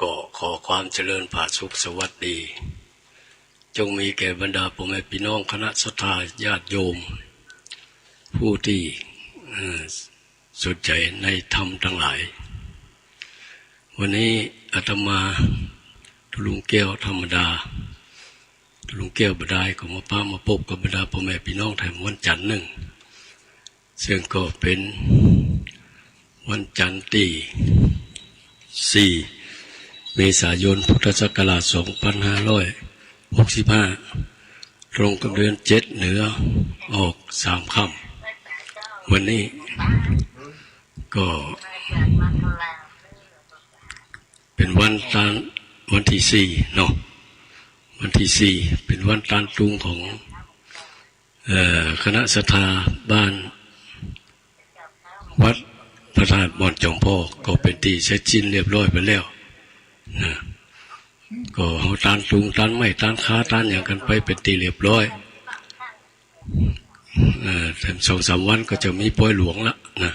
ก็ขอความเจริญผาสุขสวัสดีจงมีแก่บรรดาพ่อแม่พี่น้องคณะศรัทธาญาติโยมผู้ที่สนใจในธรรมทั้งหลายวันนี้อาตมาตุลุงแก้วธรรมดาตุลุงแก้วบดายก็มาพบกับบรรดาพ่อแม่พี่น้องแถมวันจันทร์หนึ่งซึ่งก็เป็นวันจันทร์ที่4 เมษายนพุทธศักราช 2565 ตรงกับเดือน7เหนือออก3 ค่ำวันนี้ก็เป็นวันที่4เนาะวันที่4เป็นวันตานตุงของคณะศรัทธาบ้านวัดพระธาตุบ่อนจอมพ่อก็เป็นที่เสร็จสิ้นเรียบร้อยไปแล้วนะก็เขาตานตุงตานไม้ตานค้าตานอย่างกันไปเป็นตีเรียบร้อยแต่2-3 วันก็จะมีปล่อยหลวงละนะ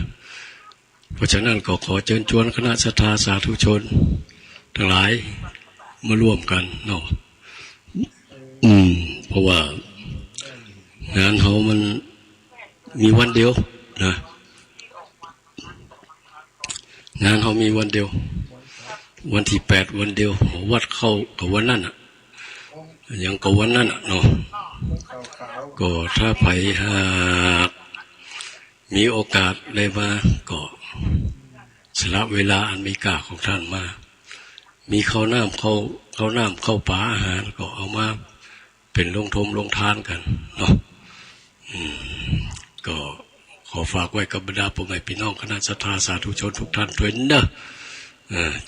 เพราะฉะนั้นก็ขอเชิญชวนคณะศรัทธาสาธุชนทั้งหลายมาร่วมกันเนาะเพราะว่างานเขามันมีวันเดียวนะงานเขามีวันเดียว วันที่8วันเดียววัดเข้ากับวันนั้นยังกับวันนั้นเนาะก็ถ้าไปหากมีโอกาสได้มาก็สละเวลาอันมีค่าของท่านมามีข้าวน้ำเข้าป่าอาหารก็เอามาเป็นลงทมลงทานกันเนาะก็ขอฝากไว้กับบรรดาพ่อแม่พี่น้องคณะศรัทธาสาธุชนทุกท่านด้วยนะ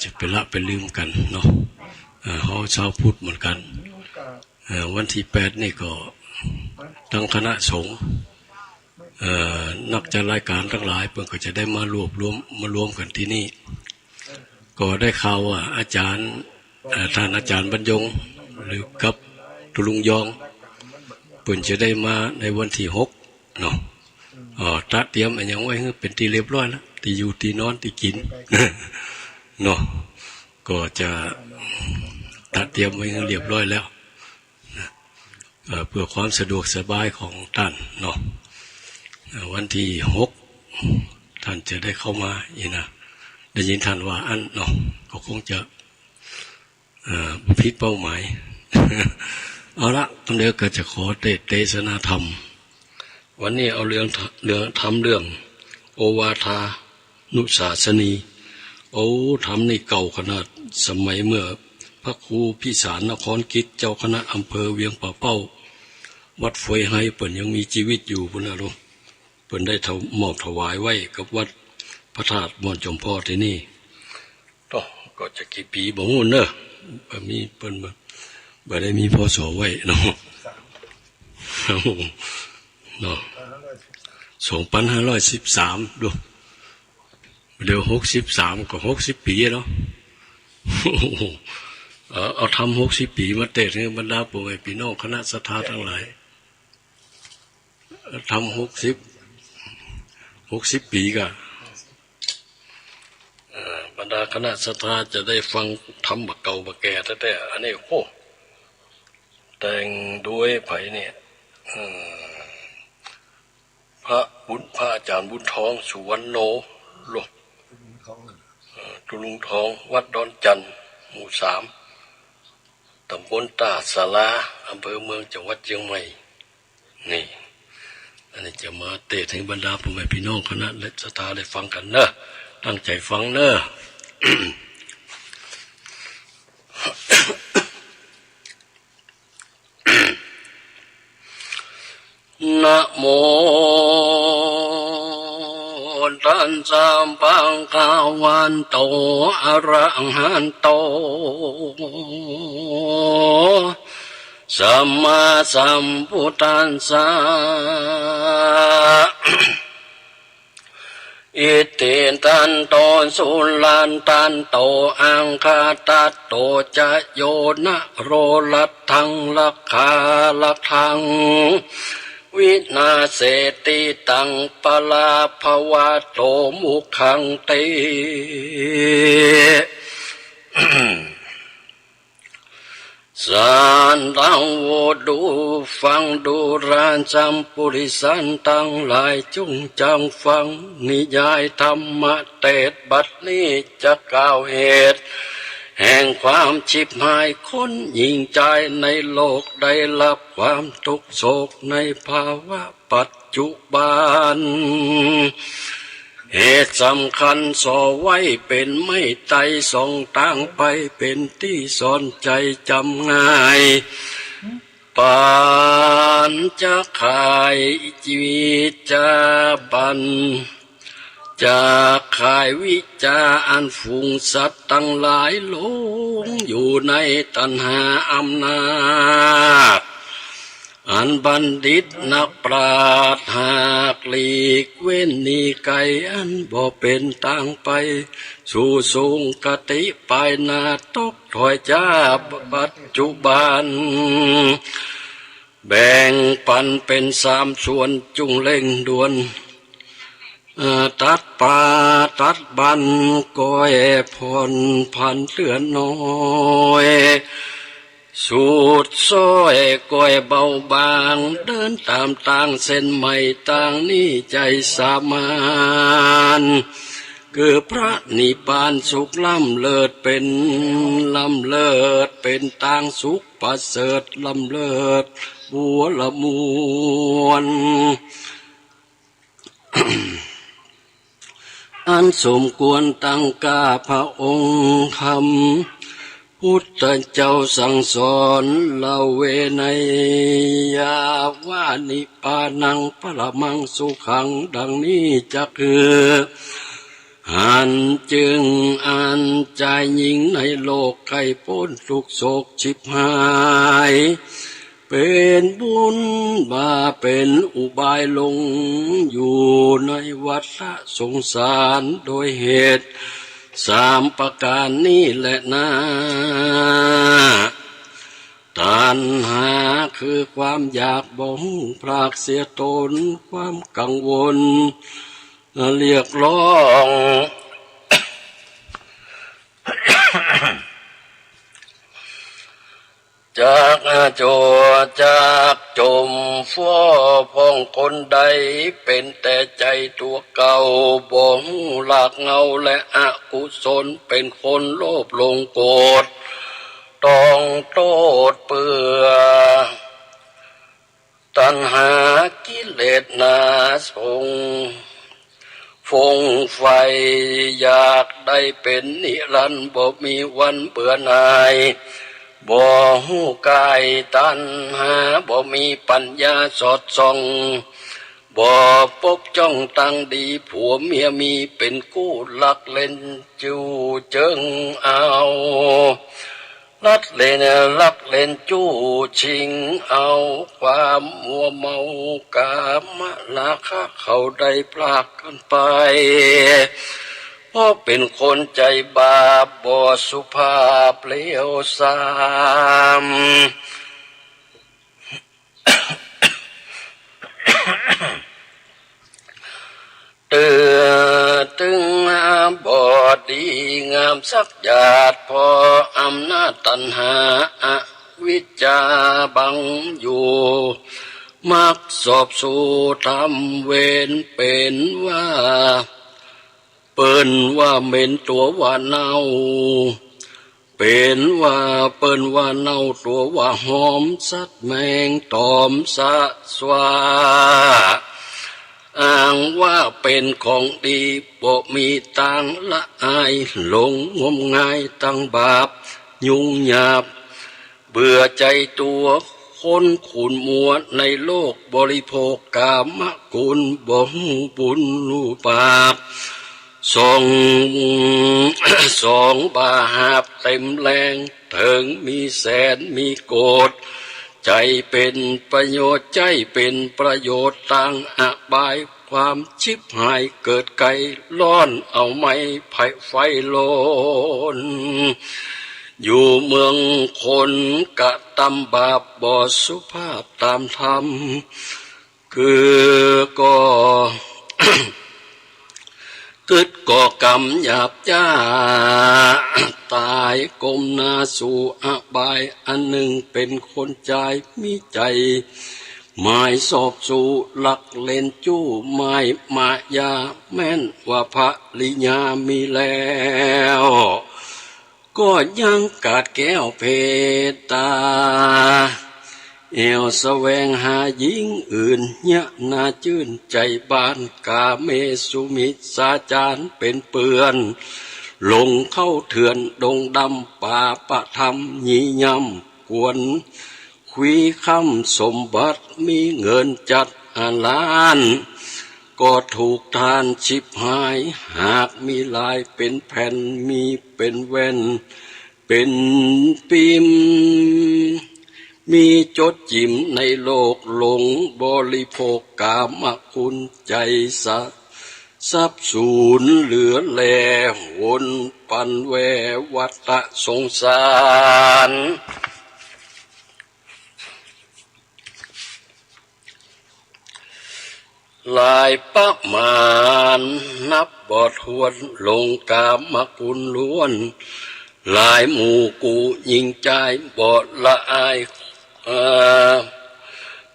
จะไปละไปลืมกันเนาะเขาชาวพุทธเหมือนกันวันที่8นี่ก็ทั้งคณะสงฆ์นักจัดรายการทั้งหลายเพื่อนก็จะได้มารวมกันที่นี่ก็ได้ข่าวว่าอาจารย์ท่านอาจารย์บรรยงหรือกับตุลุงยองเพื่อนจะได้มาในวันที่6เนาะตระเตรียมอะไรอย่างไว้เป็นที่เรียบร้อยแล้วที่อยู่ที่นอนที่กินเนาะก็จะตระเตรียมไว้เรียบร้อยแล้วเพื่อความสะดวกสบายของท่านเนาะวันที่6ท่านจะได้เข้ามาอีกนะได้ยินท่านว่าอันเนาะก็คงจะผิดเป้าหมาย เอาละตอนนี้ก็จะขอเทศนาธรรมวันนี้เอาเรื่องทำเรื่องโอวาทานุสาสนีทำนี่เก่าขนาดสมัยเมื่อพระครูพิสารนครกิจเจ้าคณะอำเภอเวียงป่าเป้าวัดเฟยไฮเปิ่นยังมีชีวิตอยู่พุ่นนะลูกเปิ่นได้มอบถวายไว้กับวัดพระธาตุม่อนจอมพ่อที่นี่ก็จะกี่ปีบ่ฮู้เนอะมีเปิ่นบ่ได้มีพศไว้เนาะ2513ดูเดี๋ยว63ก็60ปีเนาะเอาทำ60ปีมาเตะให้บรรดาปู่แม่พี่น้องคณะศรัทธาทั้งหลายทำ60ปีก็บรรดาคณะศรัทธาจะได้ฟังธรรมบักเก่าบักแก่แต่อันนี้โอ้แต่งด้วยไผเนี่ยพระอาจารย์บุญทองสุวรรณโนหลวงตุลุงทองวัดดอนจันทร์หมู่3ตำบลตาสาราอำเภอเมืองจังหวัดเชียงใหม่นี่อันนี้จะมาเตะถึงบรรดาพ่อแม่พี่น้องคณะและศรัทธาได้ฟังกันเนอะตั้งใจฟังเนอะ นะโมตัสสะภะคะวะโตอะระหะโตสัมมาสัมพุทธัสสะอิติตันโตสุลันตันโตอังคาตัตโตจะโยนะโรลัตถังลักขาลักถังวินาเสติตังปลาภวะโตมุขังเต สานตังโวดูฟังดูราจัมปุริสันตังหลายจุงจังฟังนิยายธรรมะเตศบัดนี้จะกล่าวเหตุแห่งความชิบหายคนยิ่งใจในโลกได้รับความทุกโศกในภาวะปัจจุบันเหตุสำคัญสอไว้เป็นไม่ไตส่องต่างไปเป็นที่สอนใจจำง่ายปานจะขายชีวิตจะบันจากขายวิจาอันฝูงสัตว์ตั้งหลายหลงอยู่ในตัณหาอำนาจอันบัณฑิตนักปราชญ์หากหลีกเว้นนิไกอันบ่เป็นต่างไปสู่สูงกติไปนาตกถอยจ้าปัจจุบันแบ่งปันเป็น3ส่วนจุงเล่งด่วนตัดป่าตัดบันก้อยผ่อนพันเหลือน้อยสูดซ้อยก้อยเบาบางเดินตามต่างเส้นใหม่ต่างนี้ใจสามาน คือพระนิพพานสุขล้ำเลิศเป็นล้ำเลิศเป็นต่างสุขประเสริฐล้ำเลิศบัวละมวล อันสมควรตั้งกาพระองค์คำพุทธเจ้าสั่งสอนเราเวไนยาว่านิพพานังปรมังสุขังดังนี้จะคืออันจึงอันใจยิ่งในโลกไข้พ้นทุกโศกชิบหายเป็นบุญมาเป็นอุบายลงอยู่ในวัฏสงสารโดยเหตุ3 ประการนี้แหละนะตัณหาคือความอยากบ่งพรากเสียตนความกังวลเรียกร้องจากโจจากจมฟ้อพองคนใดเป็นแต่ใจตัวเก่าบ่งหลักเงาและอกุศลเป็นคนโลภหลงโกรธต้องโทษเปื่อตัณหากิเลสนาสงฟงไฟอยากได้เป็นนิรันดร์บ่มีวันเบื่อหน่ายบ่หูกายตัณหาบ่มีปัญญาสอดส่องบ่พบจ้องตั้งดีผัวเมียมีเป็นกู้ลักเล่นจูเจิงเอาลัดเล่นลักเล่นจู้ชิงเอาความมัวเมากามราคะเขาได้พลากกันไปเพราะเป็นคนใจบาปบ่สุภาพเลวทรามเตือตึงบอดีงามสักหยาดพออำนาจตัณหาอวิชชาบังอยู่มักสอบสู่ทำเวรเป็นว่าเปิ้นว่าเหม็นตัวว่าเน่าเป็นว่าเปิ้นว่าเน่าตัวว่าหอมสัดแมงตอมสะสวาอ้างว่าเป็นของดีบ่มีตังละอายหลงงมงายตั้งบาปยุ่งหยาบเบื่อใจตัวคนขุนมัวในโลกบริโภคกามกุลบ่ฮู้บุญรู้บาปสองบาหาบเต็มแรงถึงมีแสนมีโกรธใจเป็นประโยชน์ใจเป็นประโยชน์ต่างอบายความชิบหายเกิดไกลร้อนเอาไม้ไฟโลนอยู่เมืองคนกะตำบาปบ่สุภาพตามธรรมคือก็ กึดก่อกรรมหยาบจ้าตายก้มหน้าสู่อบายอันหนึ่งเป็นคนใจมีใจหมายสอบสู่หลักเล่นจู้หมายมายาแม่นว่าพระลิญามีแล้วก็ยังกาดแก้วเพตาเอวแสวงหาหญิงอื่นยะนาชื่นใจบานกาเมสุมิสาจารเป็นเปือนลงเข้าเถื่อนดงดำป่าประธรรมยียำกวนคุยคำสมบัติมีเงินจัดล้านก็ถูกทานชิบหายหากมีลายเป็นแผ่นมีเป็นแว่นเป็นปิมมีจดจิมในโลกหลงบริโภคกามคุณใจสับสูญเหลือแลวนปันแววัฏสงสารหลายประมาณนับบ่ถ้วนลงกามคุณล้วนหลายหมู่กูยิงใจบ่ละอาย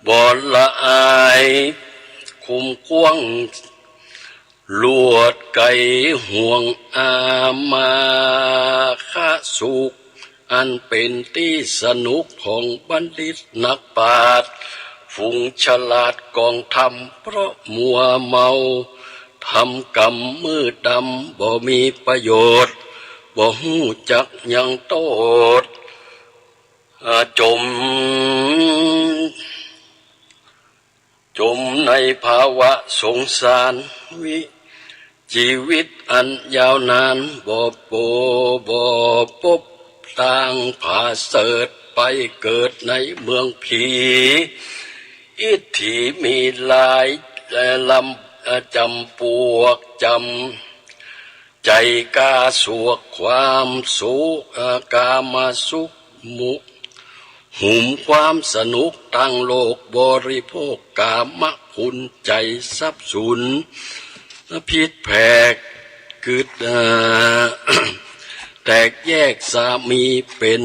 บ่ละอายคุมควง ลวดไก่ห่วงอามาคะสุขอันเป็นที่สนุกของบัณฑิตนักปราชญ์ฝูงฉลาดกองทำเพราะมัวเมาทำกรรมมืดดำบ่มีประโยชน์บ่หูจักยังโตดจมในภาวะสงสารชีวิตอันยาวนานบ่พบต่างผาเสดไปเกิดในเมืองผีอิทธิมีหลายและลำจำปวกจำใจกาสวกความสุขกามาสุขมุหุมความสนุกตั้งโลกบริโภคกามคุณใจทรัพย์สุนพิษแผกกึดแตกแยกสามีเป็น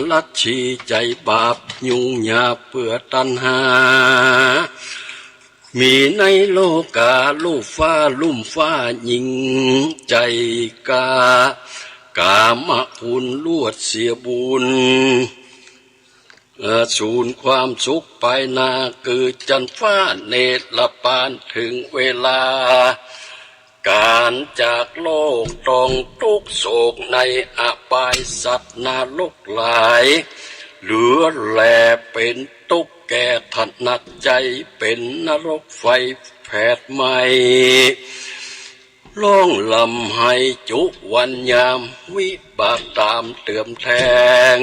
ลัทธิใจบาปยุ่งยากเพื่อตัณหามีในโลกาลูกฟ้าลุ่มฟ้ายิงใจกามคุณลวดเสียบุญศูนย์ความสุขไปนาคือจันฟ้าเนตรปานถึงเวลาการจากโลกต้องทุกโศกในอบายสัตว์นรกหลายเหลือแลเป็นทุกข์แก่ถนัดใจเป็นนรกไฟแผดใหม่ล่องลำให้จุวันยามวิบากตามเติมแทง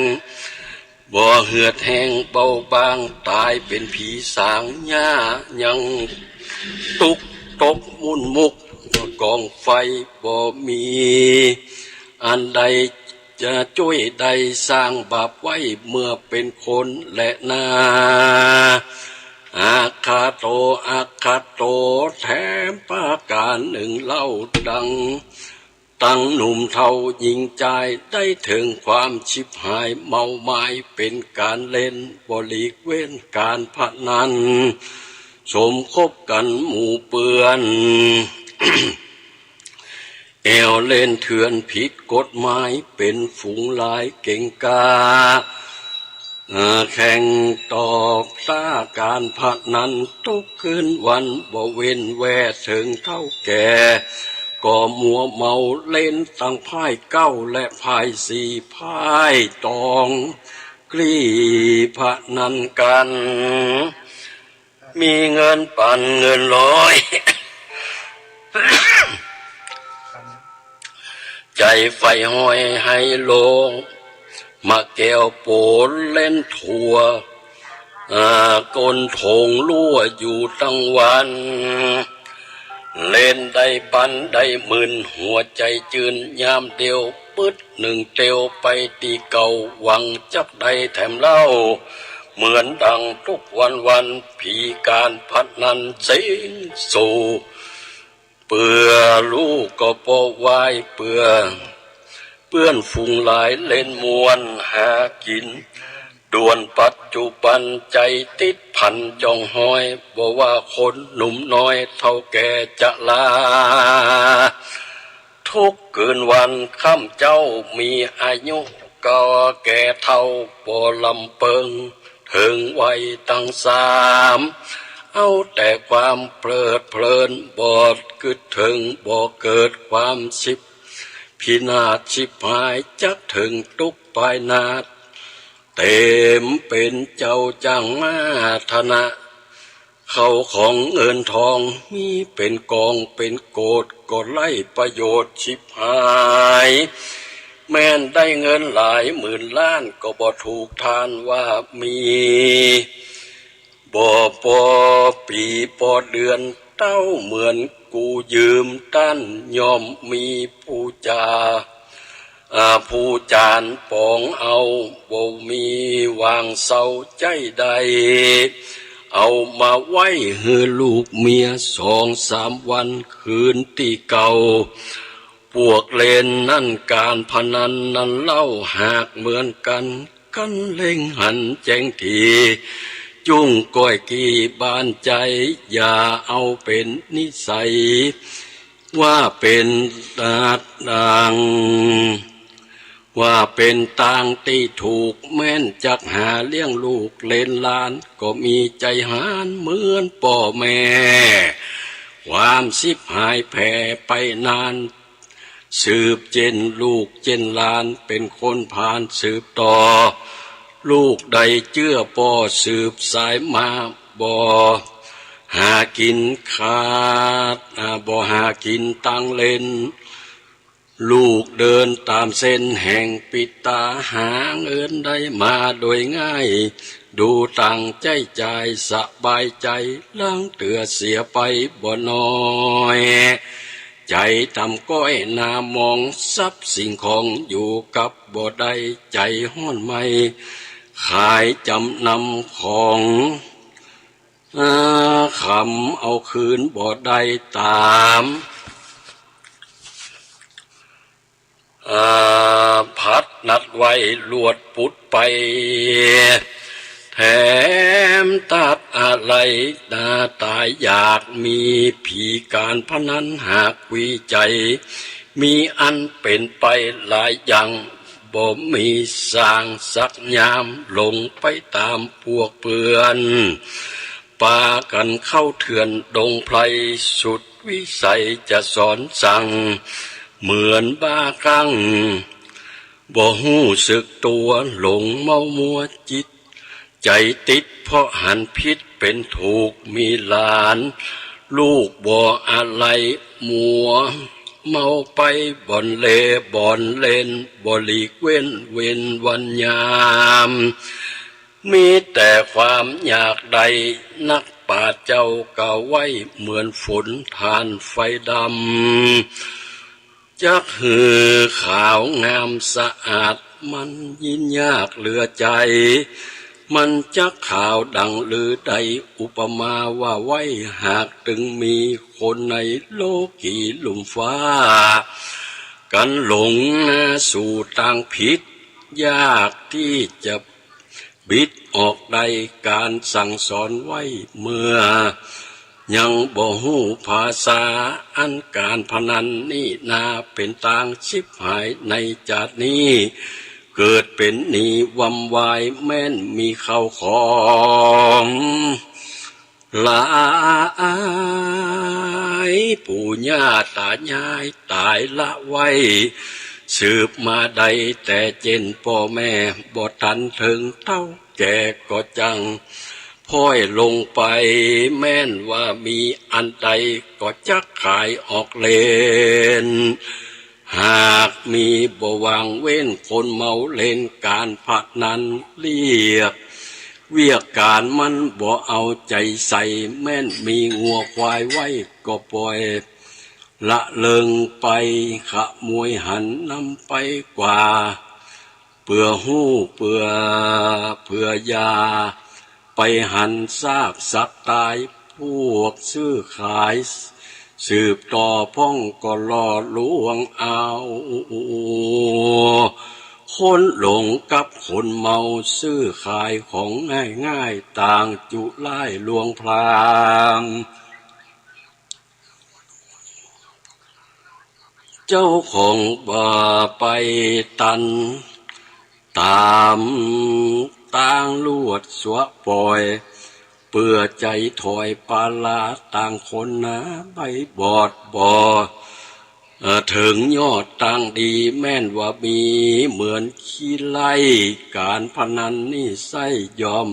บ่เหือดแห้งเบาบางตายเป็นผีสางหญ้ายังตุกตกมุ่นมุกกองไฟบ่มีอันใดจะช่วยใดสร้างบาปไว้เมื่อเป็นคนและนาอาคาโตแถมปาการหนึ่งเล่าดังตั้งหนุ่มเท่ายิงใจได้ถึงความชิบหายเมาไม้เป็นการเล่นบริเวณการพนันสมคบกันหมู่เปือน แอวเล่นเถื่อนผิดกฎหมายเป็นฝูงลายเก่งกาแข่งตอบซ่าการพนันทุกคืนวันบ่เว้นแวดถึงเท่าแก่ก็มัวเมาเล่นตั้งพ่ายเก้าและพ่ายสี่พ่ายตองกลี้พนันกันมีเงินปั่นเงินร้อย ใจไฟห้อยให้ลงมาแก้วโปนเล่นทัวก้นถงรั่วอยู่ทั้งวันเล่นได้ปันได้หมื่นหัวใจจืนยามเดียวปึ๊ดหนึ่งเตียวไปตีเก่าหวังจับได้แถมเล่าเหมือนดังทุกวันผีการพัดนันสิ้นสู่เปื่อลูกก็ปอวายเปื่อนฝูงหลายเล่นมวนหากินด่วนปัจจุบันใจติดพันจองหอยบอกว่าคนหนุ่มน้อยเท่าแก่จะลาทุกเกินวันค่ำเจ้ามีอายุก็แก่เท่าบ่ลำเปิงถึงวัยตั้งสามเอาแต่ความเพลิดเพลินบ่กึดถึงบ่เกิดความสิบพินาศชิบหายจักถึงทุกปลายนาดเต็มเป็นเจ้าจังมาธนะเข้าของเงินทองมีเป็นกองเป็นโกดก็ไล่ประโยชน์ชิบหายแม้นได้เงินหลายหมื่นล้านก็บ่ถูกทานว่ามีบ่พอปีพอเดือนเต้าเหมือนกูยืมตั้นยอมมีผู้จาผู้จานปองเอาบ่มีวางเศร้าใจใดเอามาไว้ให้ลูกเมีย2-3 วันคืนที่เก่าพวกเล่นนั่นการพนันนั่นเล่าหากเหมือนกันเล่งหันแจ้งทีจุ้งก้อยกี่บานใจอย่าเอาเป็นนิสัย ว่าเป็นตาดังว่าเป็นต่างที่ถูกแม่นจักหาเลี้ยงลูกเล่นหลานก็มีใจหานเหมือนพ่อแม่ความสิบหายแผ่ไปนานสืบเจนลูกเจนหลานเป็นคนผ่านสืบต่อลูกใดเชื่อป่อสืบสายมาบ่หากินขาดบ่หากินตังเล่นลูกเดินตามเส้นแห่งปิตาหาเงินได้มาโดยง่ายดูตั้งใจใจสบายใจล้างเตือเสียไปบ่น้อยใจทำก้อยนามองทรัพย์สิ่งของอยู่กับบ่ได้ใจห้อนไม่ขายจำนำของคำเอาคืนบ่ได้ตามพัดนัดไว้ลวดปุดไปแถมตัดอะไรหน้าตายอยากมีผีการพนันหากวิจัยมีอันเป็นไปหลายอย่างบ่มีสร้างสักยามลงไปตามพวกเพื่อนปากันเข้าเถื่อนดงไพรสุดวิสัยจะสอนสั่งเหมือนบ้าคลั่งบ่หู้สึกตัวหลงเมามัวจิตใจติดเพราะหันพิษเป็นถูกมีหลานลูกบ่อะไรมัวเมาไปบ่อนเล่บ่อนเล่นบ่หลีกเว้นเว้นวันยามมีแต่ความอยากใดนักป่าเจ้าก่าไว้เหมือนฝนทานไฟดำจักหือขาวงามสะอาดมันยินยากเหลือใจมันจักขาวดังลือใดอุปมาว่าไว้หากถึงมีคนในโลกีลุ่มฟ้ากันหลงสู่ต่างผิดยากที่จะบิดออกใดการสั่งสอนไว้เมื่อยังบ่ฮู้ภาษาอันการพนันนี่นาเป็นต่างชิบหายในจาดนี้เกิดเป็นหนี้วำวายแม่นมีเข้าของหลายปู่ย่าตายายตายละไว้สืบมาใดแต่เจนพ่อแม่บ่ทันถึงเต้าแก่ก็จังพ่อยลงไปแม่นว่ามีอันใดก็จักขายออกเลนหากมีบ่วางเว้นคนเมาเล่นการพนันเรียกเวียกการมันบ่เอาใจใส่แม่นมีงัวควายไว้ก็ปล่อยละเลิงไปขะมวยหันนำไปกว่าเปื่อหู้เปื่อยาไปหันซากสัตว์ตายพวกซื้อขายสืบต่อพ้องก็ล่อลวงเอาคนหลงกับคนเมาซื้อขายของง่ายๆต่างจุไล่ลวงพลางเจ้าของบ่าไปตันตามต่างลวดสวะปล่อยเปื่อใจถอยปาลาต่างคนนะใบบอดบ่ถึงยอดต่างดีแม่นว่ามีเหมือนขี้ไล่การพนันนี่ไส้ยอม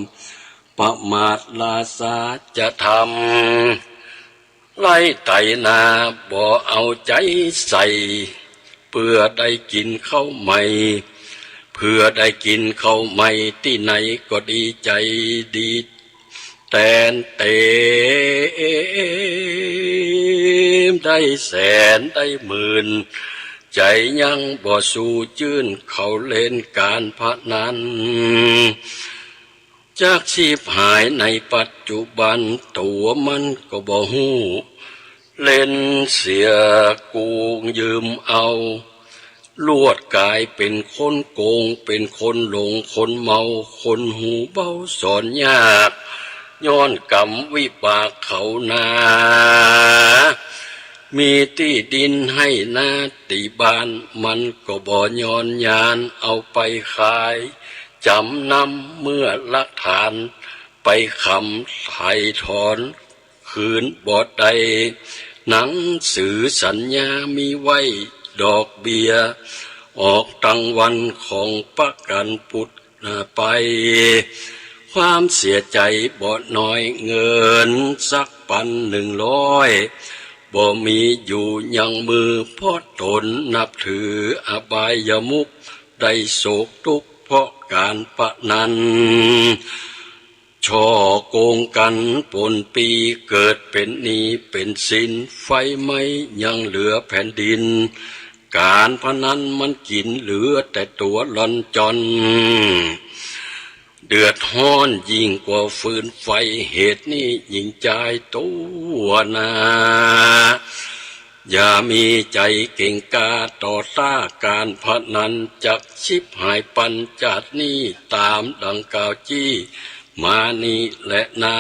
ประมาทลาสาจะทำไล่ไตนาบ่เอาใจใส่เพื่อได้กินข้าวใหม่เพื่อได้กินข้าวใหม่ที่ไหนก็ดีใจดีแต่นเต็มได้แสนได้หมื่นใจยังบ่สู้จื้นเขาเล่นการพนันจากชีพหายในปัจจุบันตัวมันก็บ่ฮู้เล่นเสียกูยืมเอาลวดกายเป็นคนโกงเป็นคนหลงคนเมาคนหูเบาสอนยากย้อนกรรมวิบากเขานา มีที่ดินให้นาติบานมันก็บ่ย้อนยานเอาไปขายจำนำเมื่อลักฐานไปคำไถ่ถอนคืนบ่ได้หนังสือสัญญามีไว้ดอกเบี้ยออกตังวันของประกันปุตไป ความเสียใจบ่น้อยเงินสัก1,100บ่มีอยู่ยังมือเพราะตนนับถืออบายมุขได้โศกทุกข์เพราะการพนันช่อโกงกันปนปีเกิดเป็นหนี้เป็นสินไฟไหม้ยังเหลือแผ่นดินการพนันมันกินเหลือแต่ตัวล่อนจอนเดือดร้อนยิ่งกว่าฟืนไฟเหตุนี้ยิ่งใจตัวนาอย่ามีใจเก่งกาต่อต้านการพนันจักชิบหายปัญจัดนี้ตามดังกล่าวจี้มานี่แหละนา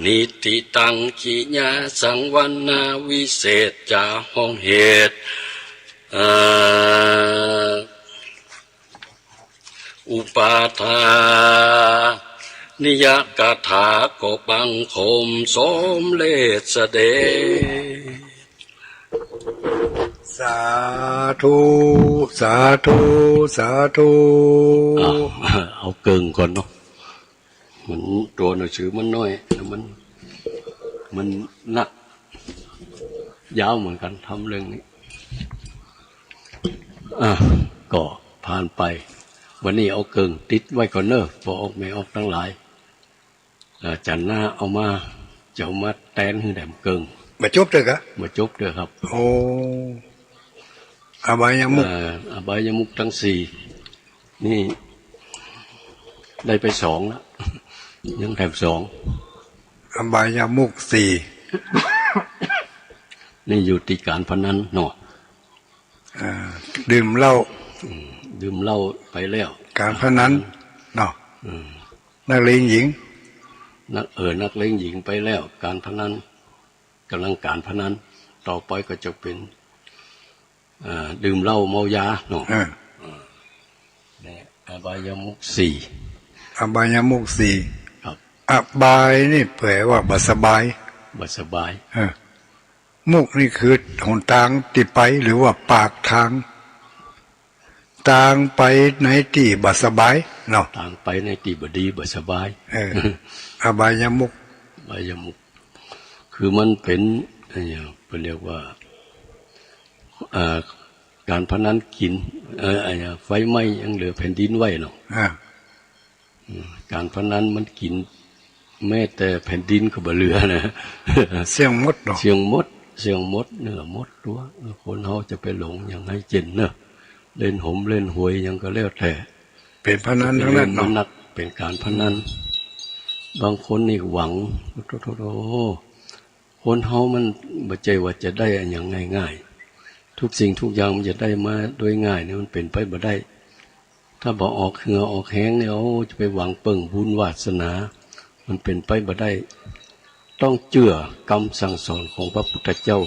นิติตังขีญาสังวันนาวิเศษจาห้องเหตุอุปาทานิยกถาก็บังคมสมเลสเดสาธุสาธุสาธุเอาเกิงก่อนเนาะมันตัวหนังสือมันน้อยมันหนักยาวเหมือนกันทำเรื่องนี้ก็ผ่านไปวันนี้เอาเกิงติดไว้ก่อนเนอะพอออกไม่ออกทั้งหลายจันหน้าเอามาจะเอามาแตนให้แดมเกิงมาจบเลยครับมาจบเลยครับโอ้อบายมุขอบายมุขทั้งสี่นี่ได้ไป2แล้วยังแถม2อบายมุข4นี่อยู่ที่การพนันเนาะดื่มเหล้าไปแล้วการพนันเนาะนักเลงหญิงนักเลงหญิงไปแล้วการพนันกำลังการพนันต่อไปก็จะเป็นดื่มเหล้าเมายาเนาะอบายมุข4อบายมุข4ครับอบายนี่แปลว่าบ่สบายมุขนี่คือหนทางที่ไปหรือว่าปากทางทางไปในที่บ่สบายเนาะทางไปในที่บ่ดีบ่สบายอบายมุขคือมันเป็นเรียกว่าการพนันกินไฟไหม้ยังเหลือแผ่นดินไว้เนาะการพนันมันกินแม้แต่แผ่นดินก็บ่เหลือนะเสียงมดเนาะเสียงมดเนื้อมดตัวคนเฮาจะไปหลงยังให้เจนเนอะเล่นหมเล่นหวยยังก็แล้วแต่เป็นพนันทั้งนั้นเนาะเป็นการพนันบางคนนี่หวังโธคนเฮามันบ่ใจว่าจะได้อย่างง่ายๆทุกสิ่งทุกอย่างมันจะได้มาโดยง่ายเนี่ยมันเป็นไปบ่ได้ถ้าบ่ออกเหงื่อออกแห้งเนี่ยจะไปหวังเบิ่งบุญวาสนามันเป็นไปบ่ได้ต้องเชื่อกรรมสั่งสอนของพระพุทธเจ้า